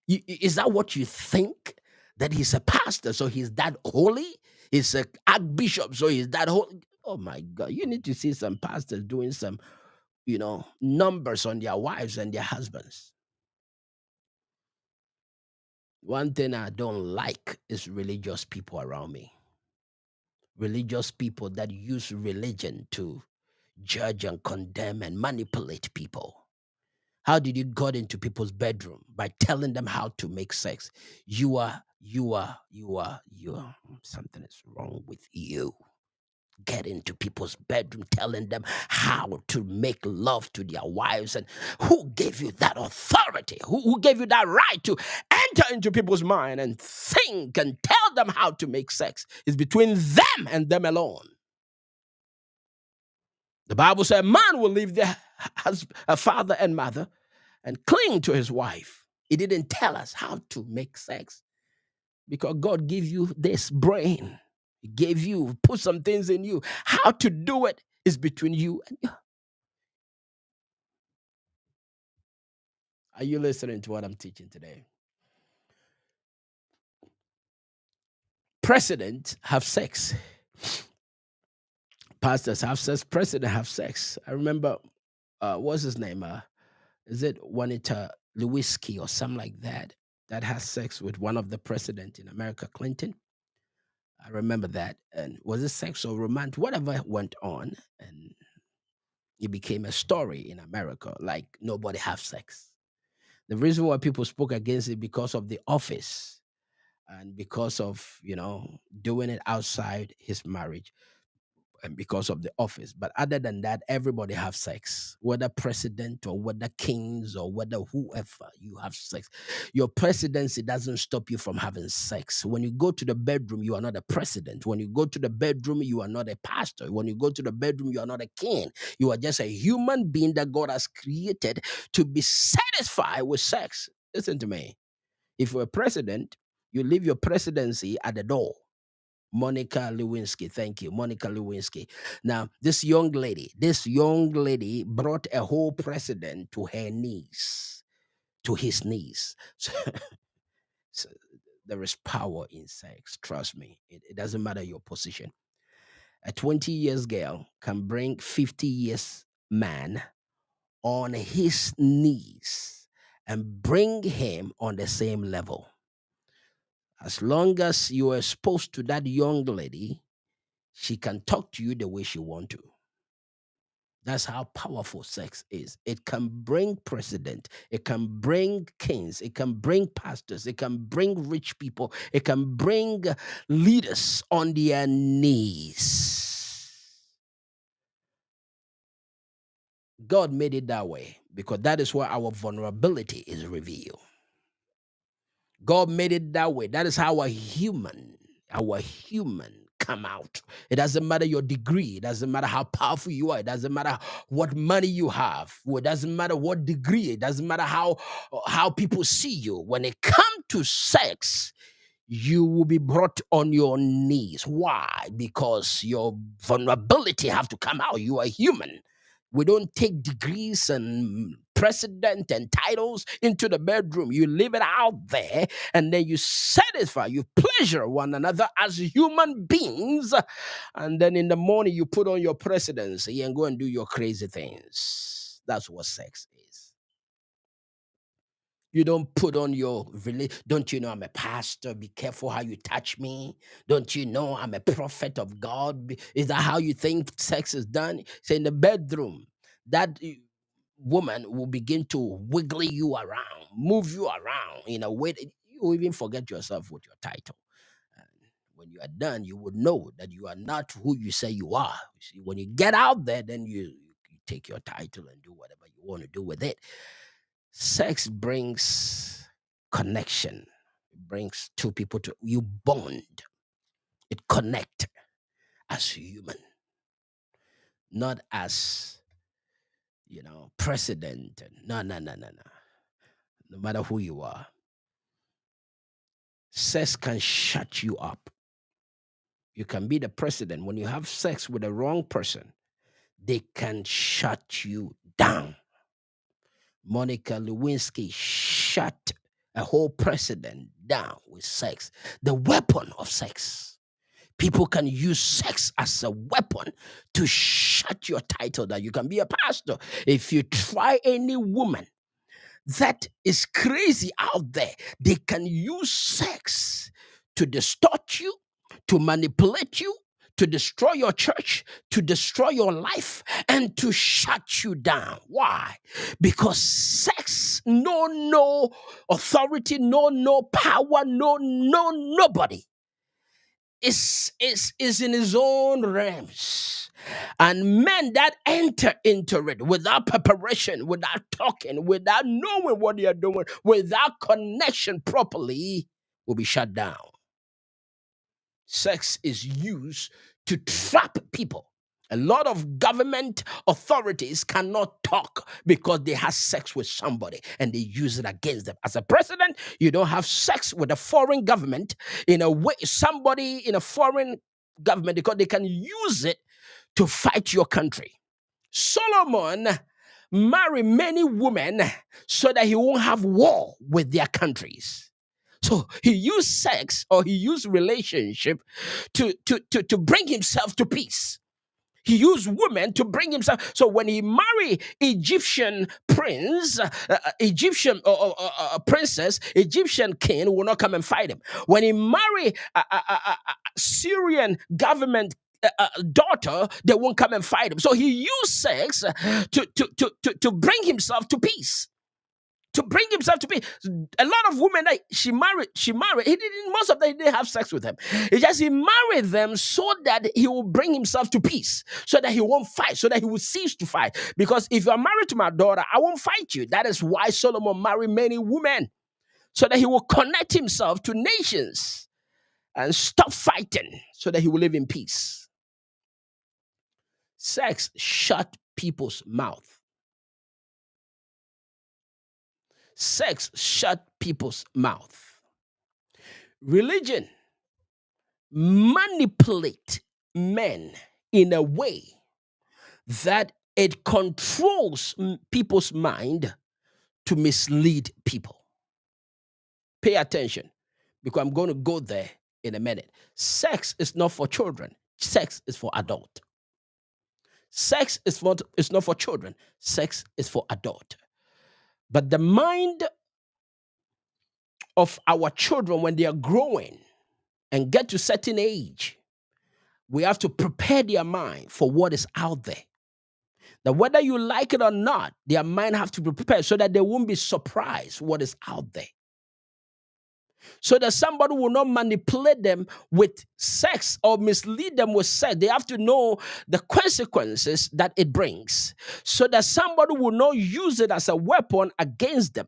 Is that what you think? That he's a pastor, so he's that holy? He's an archbishop, so he's that holy? Oh my God. You need to see some pastors doing some, numbers on their wives and their husbands. One thing I don't like is religious people around me. Religious people that use religion to judge and condemn and manipulate people. How did you got into people's bedroom? By telling them how to make sex. You are, something is wrong with you. Get into people's bedroom telling them how to make love to their wives. And who gave you that authority? Who gave you that right to enter into people's mind and think and tell them how to make sex? It's between them and them alone. The Bible said man will leave their father and mother and cling to his wife. He didn't tell us how to make sex, because God gave you this brain. He gave you, put some things in you. How to do it is between you and you. Are you listening to what I'm teaching today? Presidents have sex. Pastors have sex. Presidents have sex. I remember, what's his name? Is it Juanita Lewinsky or something like that? That has sex with one of the presidents in America, Clinton. I remember that. And was it sex or romantic? Whatever went on, and it became a story in America. Like nobody have sex. The reason why people spoke against it because of the office and because of doing it outside his marriage and because of the office. But other than that, everybody have sex, whether president or whether kings or whether whoever, you have sex. Your presidency doesn't stop you from having sex. When you go to the bedroom, you are not a president. When you go to the bedroom, you are not a pastor. When you go to the bedroom, you are not a king. You are just a human being that God has created to be satisfied with sex. Listen to me. If you're a president, you leave your presidency at the door. Monica Lewinsky. Thank you, Monica Lewinsky. Now, this young lady brought a whole president to her knees to his knees. So there is power in sex. Trust me. It doesn't matter your position. A 20 years girl can bring 50 years man on his knees and bring him on the same level. As long as you are exposed to that young lady, she can talk to you the way she want to. That's how powerful sex is. It can bring president, it can bring kings, it can bring pastors, it can bring rich people, it can bring leaders on their knees. God made it that way because that is where our vulnerability is revealed. God made it that way. That is how our human come out. It doesn't matter your degree. It doesn't matter how powerful you are. It doesn't matter what money you have. It doesn't matter what degree. It doesn't matter how people see you. When it comes to sex, you will be brought on your knees. Why? Because your vulnerability have to come out. You are human. We don't take degrees and precedent and titles into the bedroom. You leave it out there and then you satisfy, you pleasure one another as human beings. And then in the morning, you put on your presidency and go and do your crazy things. That's what sex is. You don't put on your don't you know I'm a pastor? Be careful how you touch me. Don't you know I'm a prophet of God? Is that how you think sex is done? Say in the bedroom, that woman will begin to wiggle you around, move you around in a way that you will even forget yourself with your title. And when you are done, you will know that you are not who you say you are. You see, when you get out there, then you take your title and do whatever you want to do with it. Sex brings connection. It brings two people to you bond. It connect as human, not as president. No, no, no, no, no. No matter who you are, sex can shut you up. You can be the president. When you have sex with the wrong person, they can shut you down. Monica Lewinsky shut a whole president down with sex, the weapon of sex. People can use sex as a weapon to shut your title down. You can be a pastor. If you try any woman that is crazy out there, they can use sex to distort you, to manipulate you, to destroy your church, to destroy your life, and to shut you down. Why? Because sex, no authority, no power, nobody is in his own realms. And men that enter into it without preparation, without talking, without knowing what they are doing, without connection properly, will be shut down. Sex is used to trap people. A lot of government authorities cannot talk because they have sex with somebody and they use it against them. As a president, you don't have sex with a foreign government in a way, somebody in a foreign government, because they can use it to fight your country. Solomon married many women so that he won't have war with their countries. So he used sex or he used relationship to bring himself to peace. He used women to bring himself. So when he married Egyptian prince, Egyptian princess, Egyptian king will not come and fight him. When he married Syrian government daughter, they won't come and fight him. So he used sex to bring himself to peace. To bring himself to peace. A lot of women that she married. He didn't. Most of them didn't have sex with them. It's just he married them so that he will bring himself to peace, so that he won't fight, so that he will cease to fight. Because if you are married to my daughter, I won't fight you. That is why Solomon married many women, so that he will connect himself to nations and stop fighting, so that he will live in peace. Sex shut people's mouth. Sex shut people's mouth. Religion manipulate men in a way that it controls people's mind to mislead people. Pay attention, because I'm going to go there in a minute. Sex is not for children. Sex is for adult. Sex is not for children. Sex is for adult. But the mind of our children, when they are growing and get to certain age, we have to prepare their mind for what is out there. That whether you like it or not, their mind have to be prepared so that they won't be surprised what is out there. So that somebody will not manipulate them with sex or mislead them with sex. They have to know the consequences that it brings, so that somebody will not use it as a weapon against them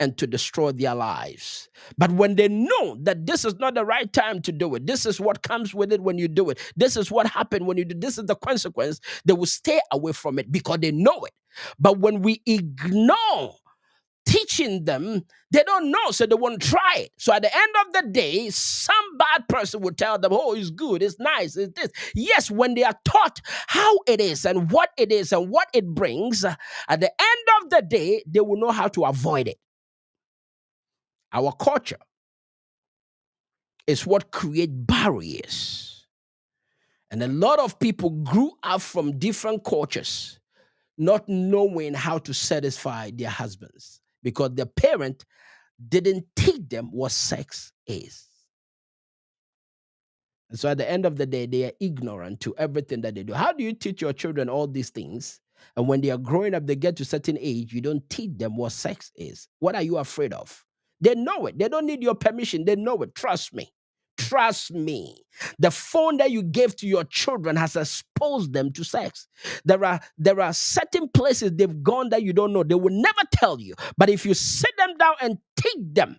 and to destroy their lives. But when they know that this is not the right time to do it, this is what comes with it when you do it, this is what happened when you do, this is the consequence, they will stay away from it because they know it. But when we ignore teaching them, they don't know, so they won't try it. So at the end of the day, some bad person will tell them, oh, it's good, it's nice, it's this. Yes, when they are taught how it is and what it brings, at the end of the day, they will know how to avoid it. Our culture is what creates barriers. And a lot of people grew up from different cultures, not knowing how to satisfy their husbands because their parent didn't teach them what sex is. And so at the end of the day, they are ignorant to everything that they do. How do you teach your children all these things? And when they are growing up, they get to a certain age, you don't teach them what sex is. What are you afraid of? They know it. They don't need your permission. They know it. Trust me. Trust me. The phone that you gave to your children has exposed them to sex. There are certain places they've gone that you don't know. They will never tell you. But if you sit them down and teach them,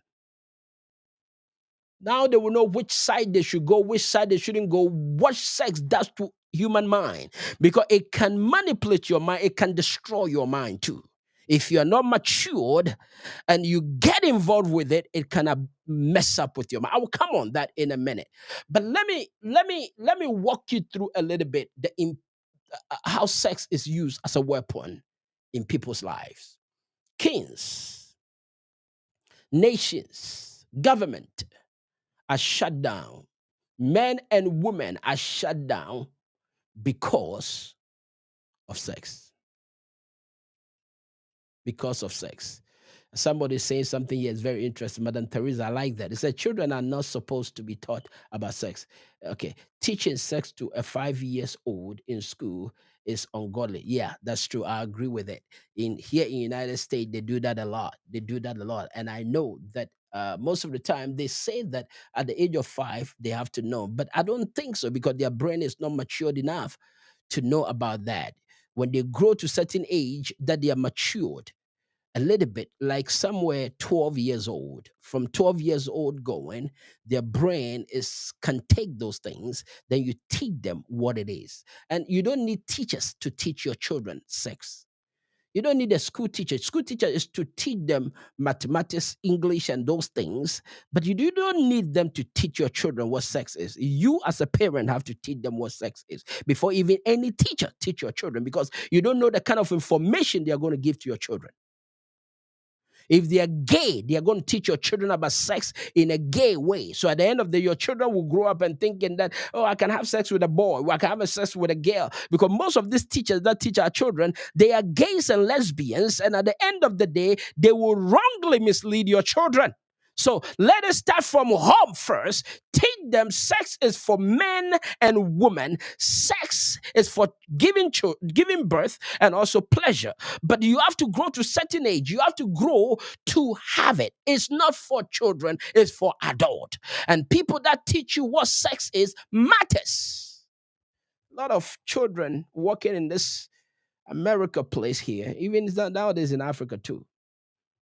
now they will know which side they should go, which side they shouldn't go, what sex does to human mind. Because it can manipulate your mind, it can destroy your mind too. If you're not matured and you get involved with it, it can mess up with your mind. I will come on that in a minute. But let me walk you through a little bit how sex is used as a weapon in people's lives. Kings, nations, government are shut down. Men and women are shut down because of sex. Because of sex. Somebody saying something here is very interesting. Madam Teresa, I like that. It said children are not supposed to be taught about sex. Okay. Teaching sex to a 5 years old in school is ungodly. Yeah, that's true. I agree with it. Here in United States, they do that a lot. And I know that most of the time they say that at the age of 5 they have to know, but I don't think so because their brain is not matured enough to know about that. When they grow to certain age, that they are matured a little bit, like somewhere 12 years old. From 12 years old going, their brain can take those things. Then you teach them what it is, and you don't need teachers to teach your children sex. You don't need a school teacher. School teacher is to teach them mathematics, English, and those things. But you don't need them to teach your children what sex is. You, as a parent, have to teach them what sex is before even any teacher teach your children, because you don't know the kind of information they are going to give to your children. If they are gay, they are going to teach your children about sex in a gay way. So at the end of the day, your children will grow up and thinking that, oh, I can have sex with a boy, or I can have sex with a girl. Because most of these teachers that teach our children, they are gays and lesbians. And at the end of the day, they will wrongly mislead your children. So let us start from home first. Teach them sex is for men and women. Sex is for giving birth and also pleasure. But you have to grow to a certain age. You have to grow to have it. It's not for children, it's for adult. And people that teach you what sex is matters. A lot of children working in this America place here, even nowadays in Africa too,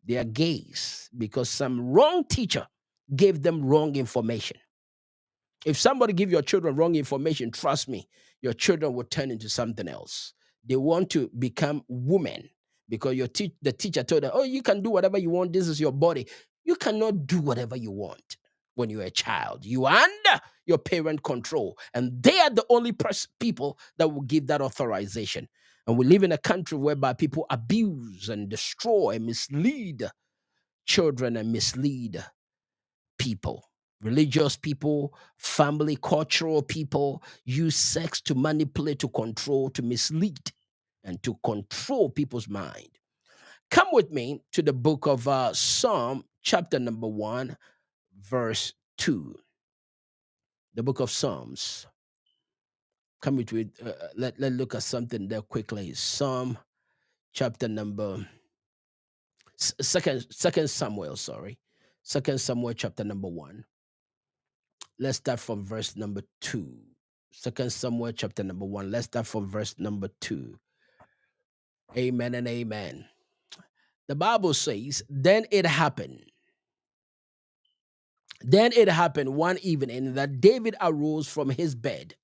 they are gays because some wrong teacher gave them wrong information. If somebody give your children wrong information, trust me, your children will turn into something else. They want to become women because the teacher told them, oh, you can do whatever you want. This is your body. You cannot do whatever you want when you're a child. You are under your parent control, and they are the only people that will give that authorization. And we live in a country whereby people abuse and destroy and mislead children and mislead people. Religious people, family, cultural people use sex to manipulate, to control, to mislead, and to control people's mind. Come with me to the book of Psalm, chapter number 1, verse 2. The book of Psalms. Come with me. Let's look at something there quickly. Psalm, chapter number second Samuel, sorry. Second Samuel, chapter number 1. Let's start from verse number 2. Second Samuel, chapter number 1. Let's start from verse number 2. Amen and amen. The Bible says, Then it happened one evening that David arose from his bed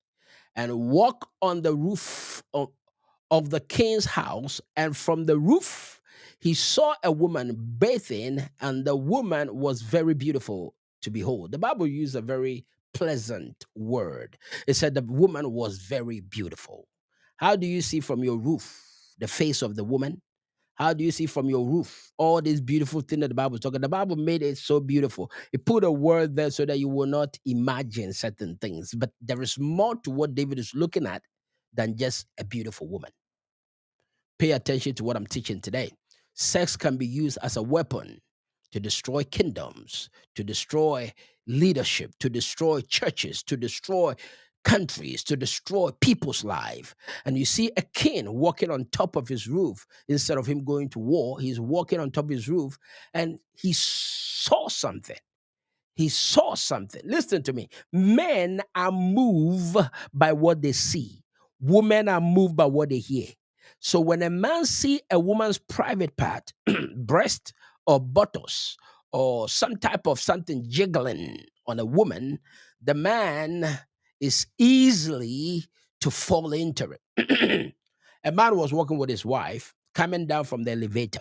and walked on the roof of the king's house, and from the roof he saw a woman bathing, and the woman was very beautiful to behold. The Bible used a very pleasant word. It said the woman was very beautiful. How do you see from your roof the face of the woman? How do you see from your roof all these beautiful things that the Bible is talking? The Bible made it so beautiful. It put a word there so that you will not imagine certain things. But there is more to what David is looking at than just a beautiful woman. Pay attention to what I'm teaching today. Sex can be used as a weapon to destroy kingdoms, to destroy leadership, to destroy churches, to destroy countries, to destroy people's life. And you see a king walking on top of his roof. Instead of him going to war, he's walking on top of his roof, and he saw something. He saw something. Listen to me. Men are moved by what they see. Women are moved by what they hear. So when a man see a woman's private part, breast or buttocks, or some type of something jiggling on a woman, the man is easily to fall into it. A man was walking with his wife, coming down from the elevator,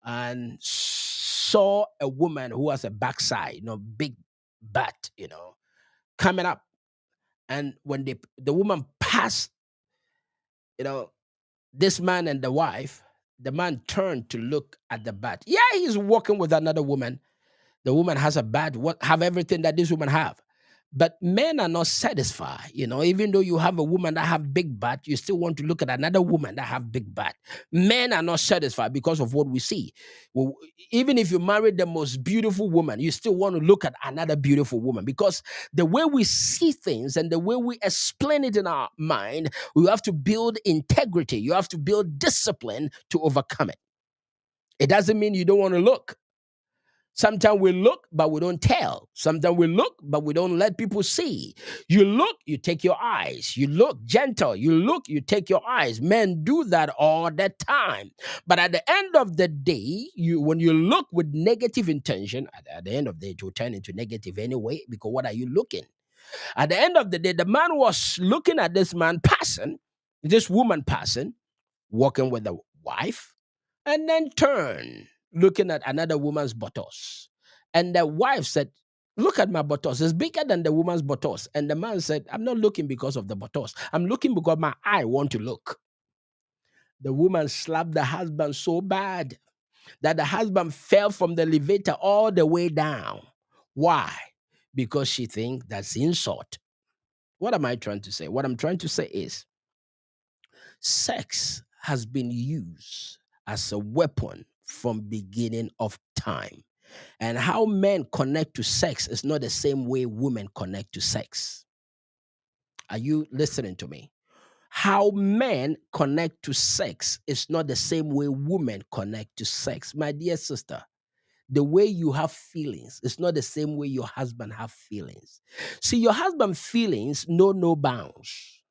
and saw a woman who has a backside, big butt, coming up. And when the woman passed, you know, this man and the wife, the man turned to look at the butt. Yeah, he's walking with another woman. The woman has a butt, have everything that this woman have. But men are not satisfied. Even though you have a woman that have big butt, you still want to look at another woman that have big butt. Men are not satisfied because of what we see. Well, even if you marry the most beautiful woman, you still want to look at another beautiful woman, because the way we see things and the way we explain it in our mind, you have to build integrity. You have to build discipline to overcome it. It doesn't mean you don't want to look. Sometimes we look, but we don't tell. Sometimes we look, but we don't let people see. You look, you take your eyes. You look gentle. You look, you take your eyes. Men do that all the time. But at the end of the day, when you look with negative intention, at the end of the day, it will turn into negative anyway, because what are you looking? At the end of the day, the man was looking at this woman passing, walking with the wife, and then turn, looking at another woman's buttocks. And the wife said, "Look at my buttocks. It's bigger than the woman's buttocks." And the man said, "I'm not looking because of the buttocks. I'm looking because my eye want to look." The woman slapped the husband so bad that the husband fell from the elevator all the way down. Why? Because she thinks that's insult. What am I trying to say? What I'm trying to say is, sex has been used as a weapon from beginning of time. And how men connect to sex is not the same way women connect to sex. Are you listening to me? How men connect to sex is not the same way women connect to sex. My dear sister, the way you have feelings is not the same way your husband have feelings. See, your husband feelings know no bounds.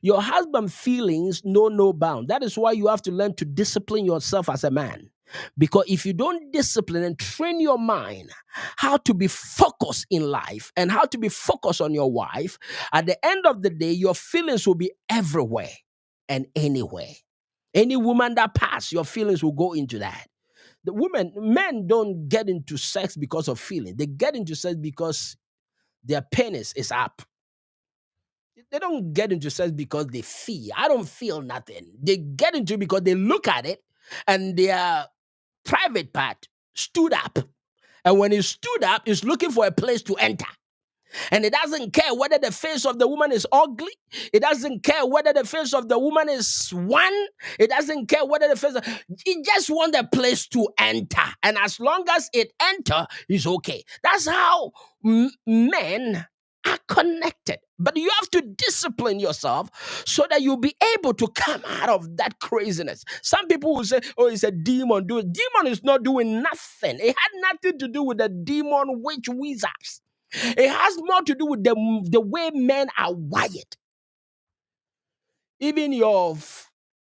Your husband feelings know no bound. That is why you have to learn to discipline yourself as a man. Because if you don't discipline and train your mind how to be focused in life and how to be focused on your wife, at the end of the day, your feelings will be everywhere and anywhere. Any woman that pass, your feelings will go into that. Men don't get into sex because of feeling. They get into sex because their penis is up. They don't get into sex because they feel. I don't feel nothing. They get into it because they look at it and their private part stood up. And when it stood up, it's looking for a place to enter. And it doesn't care whether the face of the woman is ugly. It doesn't care whether the face of the woman is one. It doesn't care whether the face. It just wants a place to enter. And as long as it enter, it's okay. That's how men are connected. But you have to discipline yourself so that you'll be able to come out of that craziness. Some people will say, oh, it's a demon. Demon is not doing nothing. It had nothing to do with the demon witch wizards. It has more to do with the way men are wired. Even your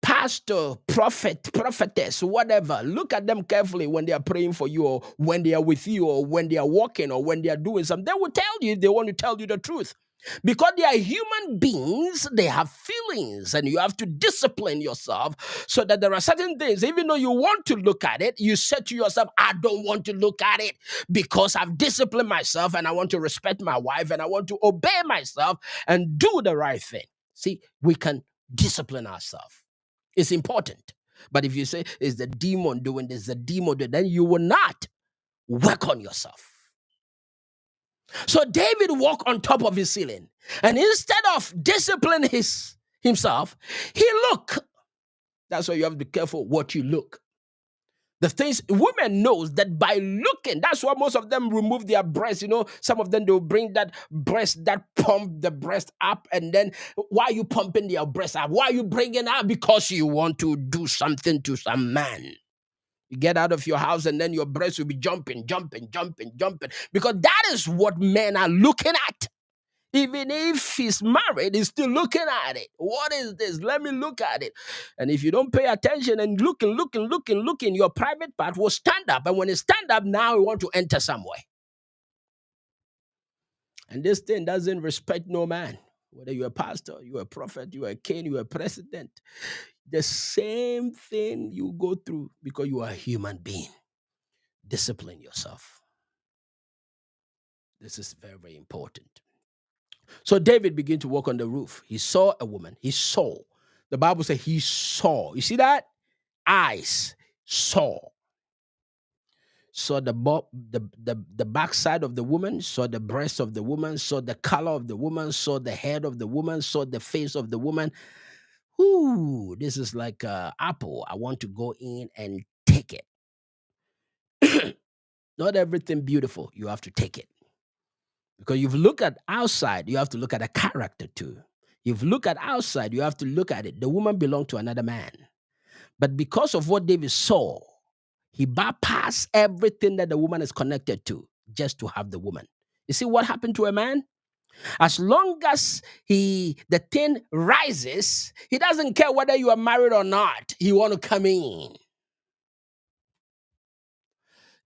pastor, prophet, prophetess, whatever, look at them carefully when they are praying for you, or when they are with you, or when they are walking, or when they are doing something. They will tell you, they want to tell you the truth. Because they are human beings, they have feelings, and you have to discipline yourself so that there are certain things, even though you want to look at it, you say to yourself, I don't want to look at it because I've disciplined myself and I want to respect my wife and I want to obey myself and do the right thing. See, we can discipline ourselves. It's important. But if you say, is the demon doing this, the demon doing, then you will not work on yourself. So David walked on top of his ceiling, and instead of disciplining himself, he looked. That's why you have to be careful what you look. The things women knows that by looking, that's why most of them remove their breasts. You know, some of them they'll bring that breast, that pump the breast up, and then why are you pumping their breast up? Why are you bringing up? Because you want to do something to some man. You get out of your house and then your breast will be jumping, because that is what men are looking at. Even if he's married, he's still looking at it. What is this? Let me look at it. And if you don't pay attention and looking, your private part will stand up. And when it stand up, now you want to enter somewhere. And this thing doesn't respect no man. Whether you're a pastor, you're a prophet, you're a king, you're a president. The same thing you go through because you are a human being. Discipline yourself. This is very, very important. So David began to walk on the roof. He saw a woman. He saw. The Bible says he saw. You see that? Eyes saw. Saw the backside of the woman, saw the breast of the woman, saw the color of the woman, saw the head of the woman, saw the face of the woman. Ooh, this is like an apple. I want to go in and take it. Not everything beautiful. You have to take it. Because you've looked at outside, you have to look at the character too. You've looked at outside, you have to look at it. The woman belonged to another man. But because of what David saw, he bypassed everything that the woman is connected to just to have the woman. You see what happened to a man? As long as the thing rises, he doesn't care whether you are married or not. He want to come in.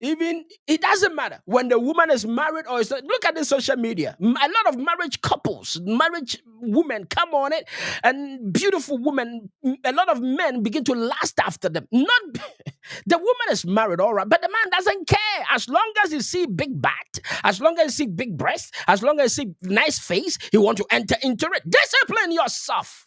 Even it doesn't matter when the woman is married or is not. Look at the social media. A lot of marriage couples, marriage women come on it, and beautiful women. A lot of men begin to lust after them. Not the woman is married, all right, but the man doesn't care. As long as he see big butt, as long as he see big breast, as long as he see nice face, he want to enter into it. Discipline yourself.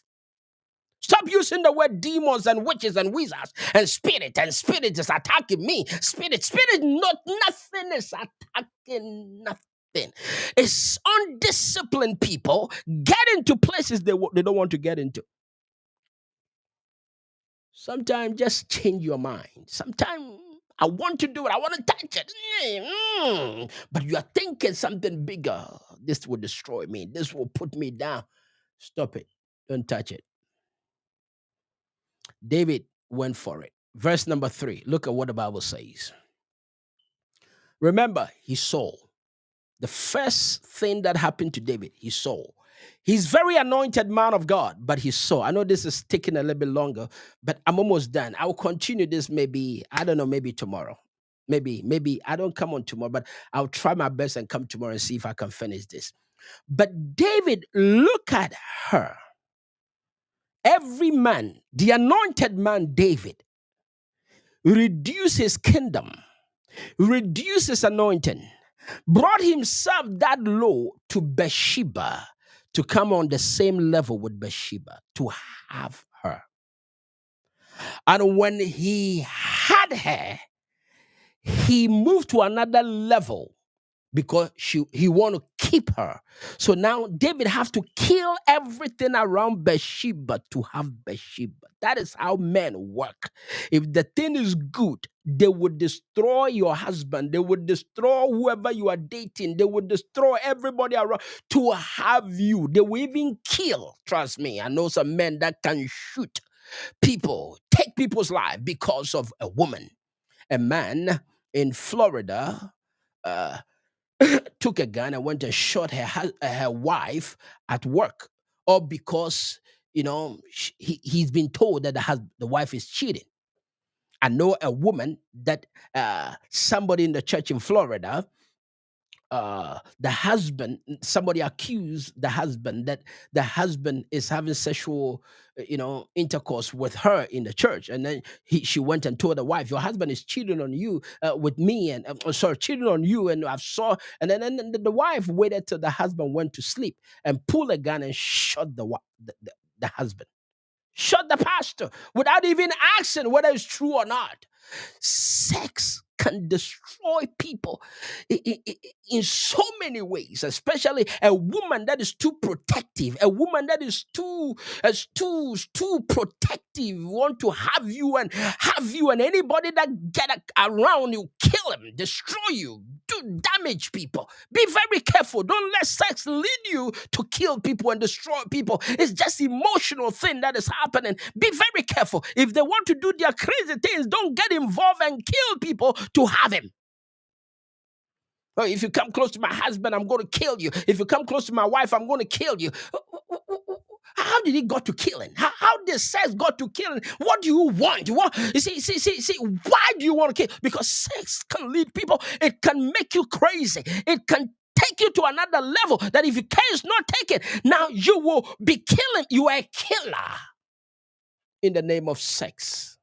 Stop using the word demons and witches and wizards and spirit is attacking me. Spirit, nothing is attacking nothing. It's undisciplined people get into places they don't want to get into. Sometimes just change your mind. Sometimes I want to do it. I want to touch it. But you are thinking something bigger. This will destroy me. This will put me down. Stop it. Don't touch it. David went for it. Verse number 3. Look at what the Bible says. Remember, he saw. The first thing that happened to David, he saw. He's very anointed man of God, but he saw. I know this is taking a little bit longer, but I'm almost done. I will continue this maybe, I don't know, maybe tomorrow. Maybe I don't come on tomorrow, but I'll try my best and come tomorrow and see if I can finish this. But David, look at her. Every man, the anointed man David, reduced his kingdom, reduced his anointing, brought himself that low to Bathsheba to come on the same level with Bathsheba, to have her. And when he had her, he moved to another level because he want to keep her. So now David have to kill everything around Bathsheba to have Bathsheba. That is how men work. If the thing is good, they would destroy your husband. They would destroy whoever you are dating. They would destroy everybody around to have you. They will even kill. Trust me, I know some men that can shoot people, take people's life because of a woman. A man in Florida uh, took a gun and went and shot her wife at work, all because he's been told that the wife is cheating. I know a woman that somebody in the church in Florida, the husband, somebody accused the husband that the husband is having sexual intercourse with her in the church, and then she went and told the wife, your husband is cheating on you with me, and sorry, cheating on you, and I've saw. And then the wife waited till the husband went to sleep and pulled a gun and shot the husband, shot the pastor without even asking whether it's true or not. Sex can destroy people in so many ways, especially a woman that is too protective, a woman that is too protective, want to have you, and anybody that get around you, kill him, destroy you, do damage people. Be very careful. Don't let sex lead you to kill people and destroy people. It's just emotional thing that is happening. Be very careful. If they want to do their crazy things, don't get involved and kill people to have him. Oh, if you come close to my husband, I'm going to kill you. If you come close to my wife, I'm going to kill you. How did he got to killing? How did sex got to killing? What do you want? You see, why do you want to kill? Because sex can lead people. It can make you crazy. It can take you to another level that if your care is not taken, now you will be killing. You are a killer in the name of sex.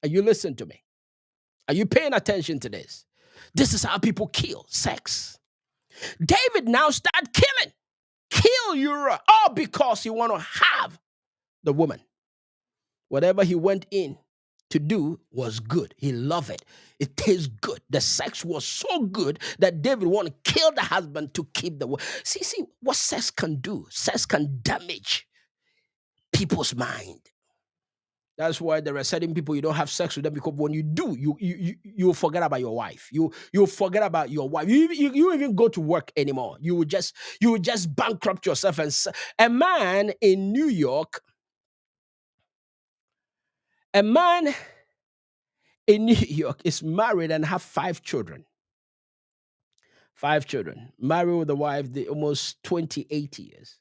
Are you listening to me? Are you paying attention to this? This is how people kill. Sex. David now started killing. Kill Uriah, all because he want to have the woman. Whatever he went in to do was good. He loved it. It tastes good. The sex was so good that David want to kill the husband to keep the woman. See what sex can do. Sex can damage people's mind. That's why there are certain people you don't have sex with them, because when you do, you forget about your wife. You forget about your wife. You even go to work anymore. You would just bankrupt yourself. And a man in New York, is married and have 5 children. 5 children. Married with a wife, they almost 28 years.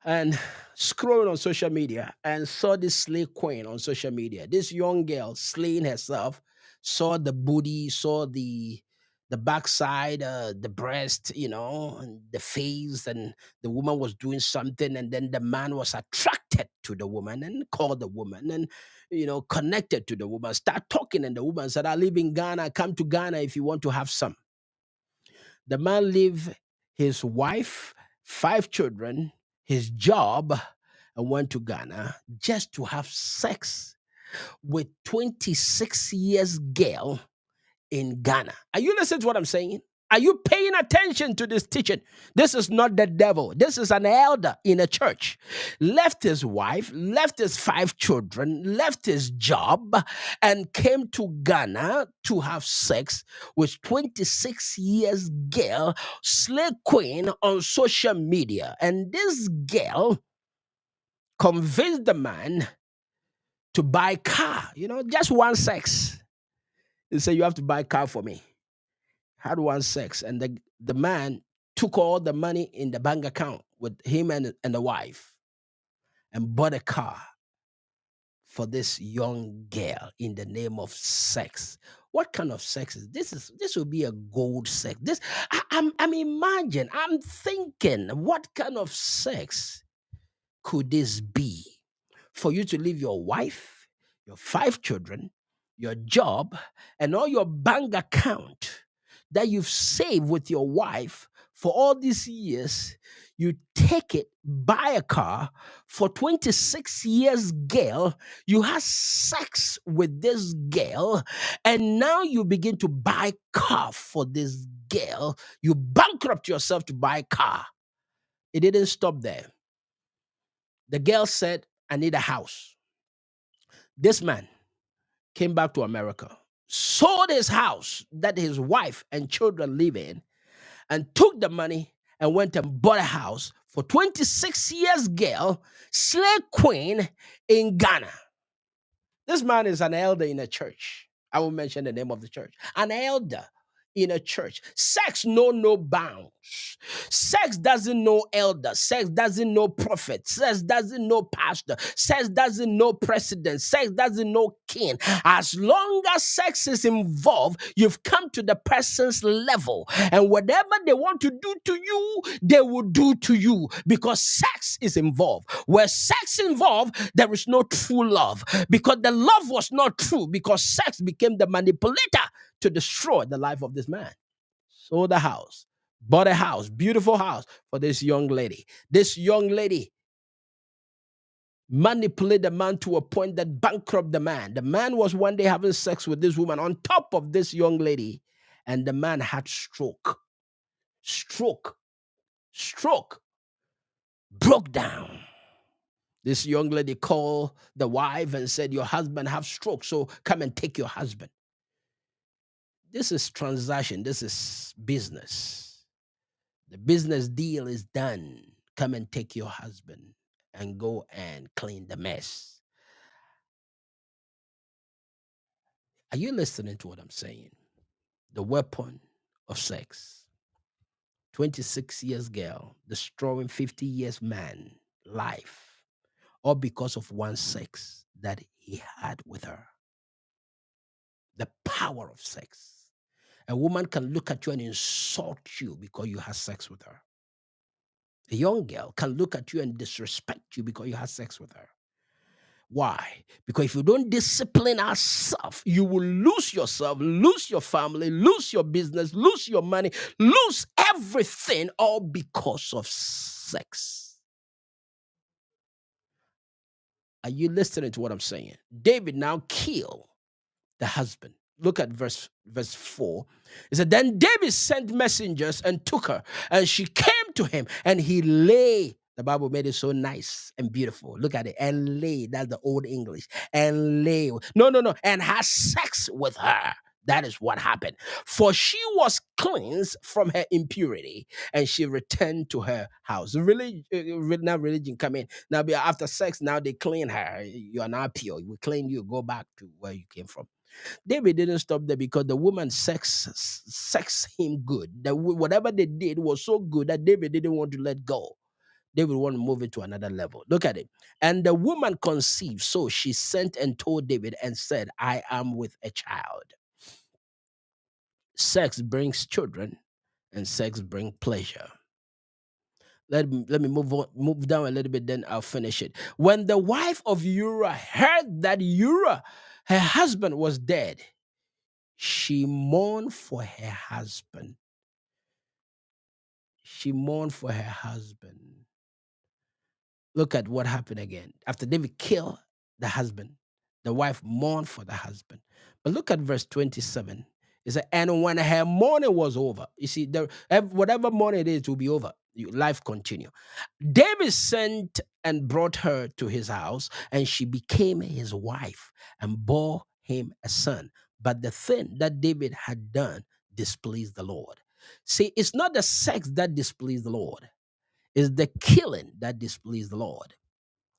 And scrolling on social media and saw this slay queen on social media. This young girl slaying herself, saw the booty, saw the backside, the breast, and the face, and the woman was doing something, and then the man was attracted to the woman and called the woman and connected to the woman, start talking, and the woman said, I live in Ghana, come to Ghana if you want to have some. The man leave his wife, 5 children, his job, and went to Ghana just to have sex with 26 years girl in Ghana. Are you listening to what I'm saying? Are you paying attention to this teaching? This is not the devil. This is an elder in a church. Left his wife, left his 5 children, left his job, and came to Ghana to have sex with 26 years girl, slay queen on social media. And this girl convinced the man to buy car, just one sex. He said, you have to buy a car for me. Had one sex, and the man took all the money in the bank account with him and the wife and bought a car for this young girl in the name of sex. What kind of sex is this? This will be a gold sex. I'm thinking, what kind of sex could this be? For you to leave your wife, your 5 children, your job, and all your bank account that you've saved with your wife for all these years, you take it, buy a car for 26 years, girl. You have sex with this girl, and now you begin to buy car for this girl. You bankrupt yourself to buy car. It didn't stop there. The girl said, I need a house. This man came back to America, sold his house that his wife and children live in, and took the money and went and bought a house for 26 years girl, slave queen in Ghana. This man is an elder in a church. I will mention the name of the church. An elder in a church. Sex know no bounds. Sex doesn't know elder. Sex doesn't know prophet. Sex doesn't know pastor. Sex doesn't know president. Sex doesn't know king. As long as sex is involved, you've come to the person's level. And whatever they want to do to you, they will do to you because sex is involved. Where sex involved, there is no true love because the love was not true because sex became the manipulator to destroy the life of this man. Sold a house, bought a house, beautiful house for this young lady. This young lady manipulated the man to a point that bankrupted the man. The man was one day having sex with this woman on top of this young lady, and the man had stroke, broke down. This young lady called the wife and said, your husband have stroke, so come and take your husband. This is transaction. This is business. The business deal is done. Come and take your husband and go and clean the mess. Are you listening to what I'm saying? The weapon of sex. 26 years girl destroying 50 years man life, all because of one sex that he had with her. The power of sex. A woman can look at you and insult you because you had sex with her. A young girl can look at you and disrespect you because you had sex with her. Why? Because if you don't discipline ourselves, you will lose yourself, lose your family, lose your business, lose your money, lose everything, all because of sex. Are you listening to what I'm saying? David now killed the husband. Look at verse 4. It said, then David sent messengers and took her, and she came to him, and he lay. The Bible made it so nice and beautiful. Look at it. And lay. That's the old English. And lay. No. And had sex with her. That is what happened. For she was cleansed from her impurity, and she returned to her house. Now religion come in. Now after sex, now they clean her. You are now pure. We clean you. Go back to where you came from. David didn't stop there because the woman sex him good. Whatever they did was so good that David didn't want to let go. David wanted to move it to another level. Look at it. And the woman conceived, so she sent and told David and said, I am with a child. Sex brings children, and sex brings pleasure. Let me move down a little bit, then I'll finish it. When the wife of Uriah heard that Uriah, her husband, was dead, she mourned for her husband. She mourned for her husband. Look at what happened again. After David killed the husband, the wife mourned for the husband. But look at verse 27. It said, and when her mourning was over, you see, whatever mourning it is, it will be over. Life continue. David sent and brought her to his house, and she became his wife and bore him a son. But the thing that David had done displeased the Lord. See, it's not the sex that displeased the Lord. It's the killing that displeased the Lord.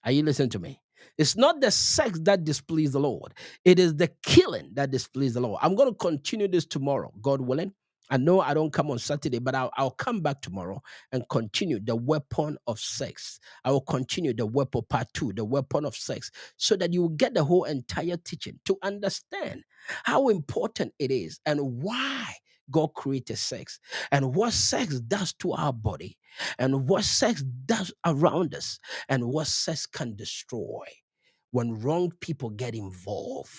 Are you listening to me? It's not the sex that displeased the Lord. It is the killing that displeased the Lord. I'm going to continue this tomorrow, God willing. I know I don't come on Saturday, but I'll come back tomorrow and continue the weapon of sex. I will continue the weapon part 2, the weapon of sex, so that you will get the whole entire teaching to understand how important it is and why God created sex and what sex does to our body and what sex does around us and what sex can destroy when wrong people get involved.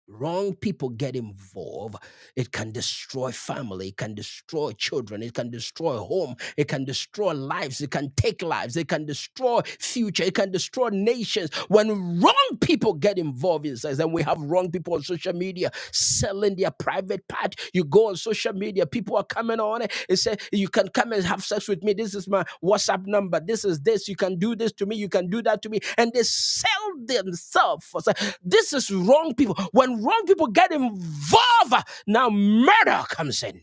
wrong people get involved, it can destroy family, it can destroy children, it can destroy home, it can destroy lives, it can take lives, it can destroy future, it can destroy nations. When wrong people get involved in sex, and we have wrong people on social media selling their private part. You go on social media, people are coming on it. It says you can come and have sex with me. This is my WhatsApp number. This is this. You can do this to me. You can do that to me. And they sell themselves for sex. This is wrong people. When wrong people get involved, now murder comes in.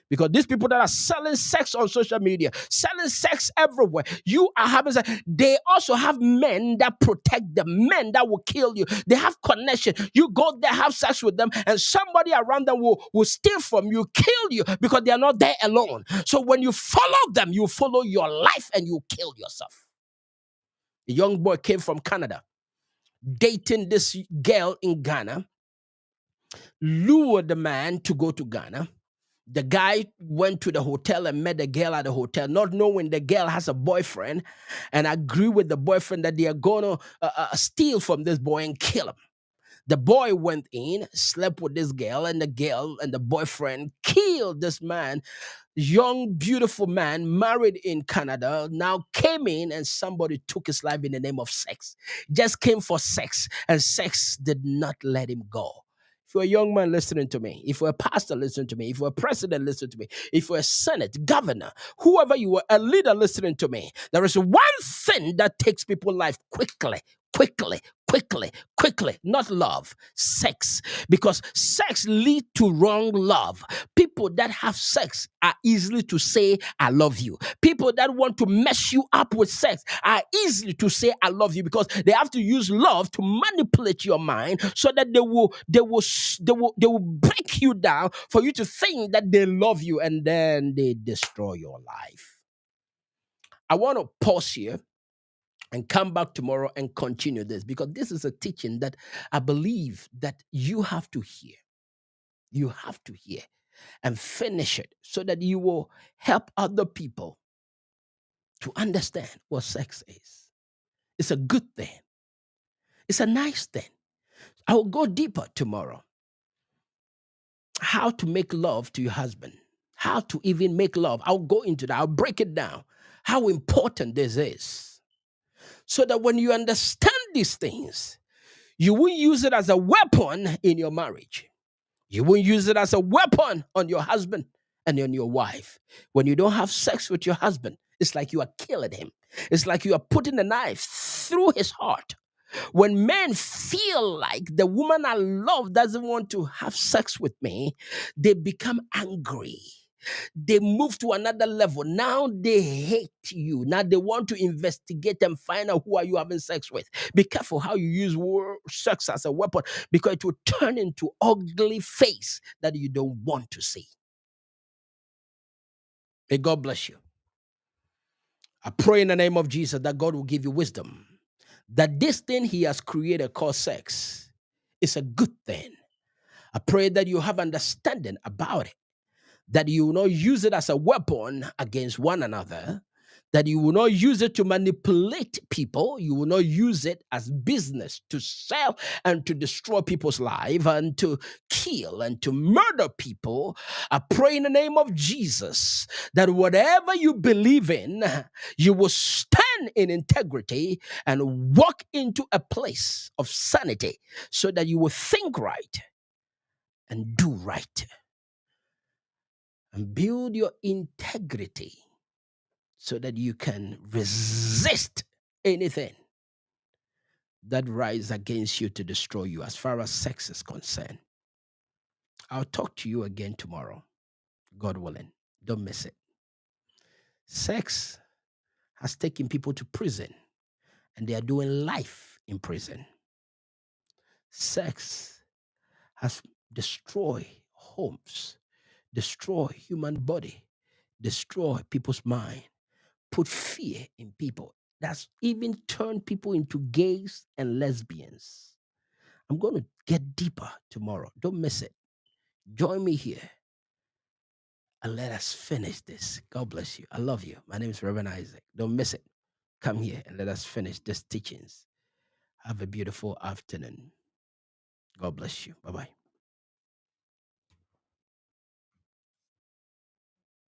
Because these people that are selling sex on social media, selling sex everywhere, you are having sex. They also have men that protect them, men that will kill you. They have connection. You go there, have sex with them, and somebody around them will steal from you, kill you, because they are not there alone. So when you follow them, you follow your life and you kill yourself. A young boy came from Canada, dating this girl in Ghana, lured the man to go to Ghana. The guy went to the hotel and met the girl at the hotel, not knowing the girl has a boyfriend, and agree with the boyfriend that they are going to steal from this boy and kill him. The boy went in, slept with this girl, and the girl and the boyfriend killed this man. Young, beautiful man, married in Canada, now came in and somebody took his life in the name of sex. Just came for sex, and sex did not let him go. If you're a young man listening to me, if you're a pastor listening to me, if you're a president listening to me, if you're a senate, governor, whoever you are, a leader listening to me, there is one thing that takes people's life quickly, quickly, quickly, quickly, not love, sex. Because sex leads to wrong love. People that have sex are easily to say, I love you. People that want to mess you up with sex are easily to say, I love you, because they have to use love to manipulate your mind so that they will break you down for you to think that they love you, and then they destroy your life. I want to pause here and come back tomorrow and continue this, because this is a teaching that I believe that you have to hear. You have to hear and finish it so that you will help other people to understand what sex is. It's a good thing. It's a nice thing. I will go deeper tomorrow. How to make love to your husband. How to even make love. I'll go into that. I'll break it down. How important this is. So that when you understand these things, you will use it as a weapon in your marriage. You won't use it as a weapon on your husband and on your wife. When you don't have sex with your husband, it's like you are killing him. It's like you are putting a knife through his heart. When men feel like the woman I love doesn't want to have sex with me, they become angry. They move to another level. Now they hate you. Now they want to investigate and find out who are you having sex with. Be careful how you use sex as a weapon, because it will turn into ugly face that you don't want to see. May God bless you. I pray in the name of Jesus that God will give you wisdom, that this thing he has created called sex is a good thing. I pray that you have understanding about it, that you will not use it as a weapon against one another, that you will not use it to manipulate people, you will not use it as business to sell and to destroy people's lives and to kill and to murder people. I pray in the name of Jesus that whatever you believe in, you will stand in integrity and walk into a place of sanity so that you will think right and do right and build your integrity so that you can resist anything that rises against you to destroy you as far as sex is concerned. I'll talk to you again tomorrow, God willing. Don't miss it. Sex has taken people to prison, and they are doing life in prison. Sex has destroyed homes, destroyed human body, destroyed people's mind, put fear in people. That's even turned people into gays and lesbians. I'm going to get deeper tomorrow. Don't miss it. Join me here and let us finish this. God bless you. I love you. My name is Reverend Isaac. Don't miss it. Come here and let us finish these teachings. Have a beautiful afternoon. God bless you. Bye bye.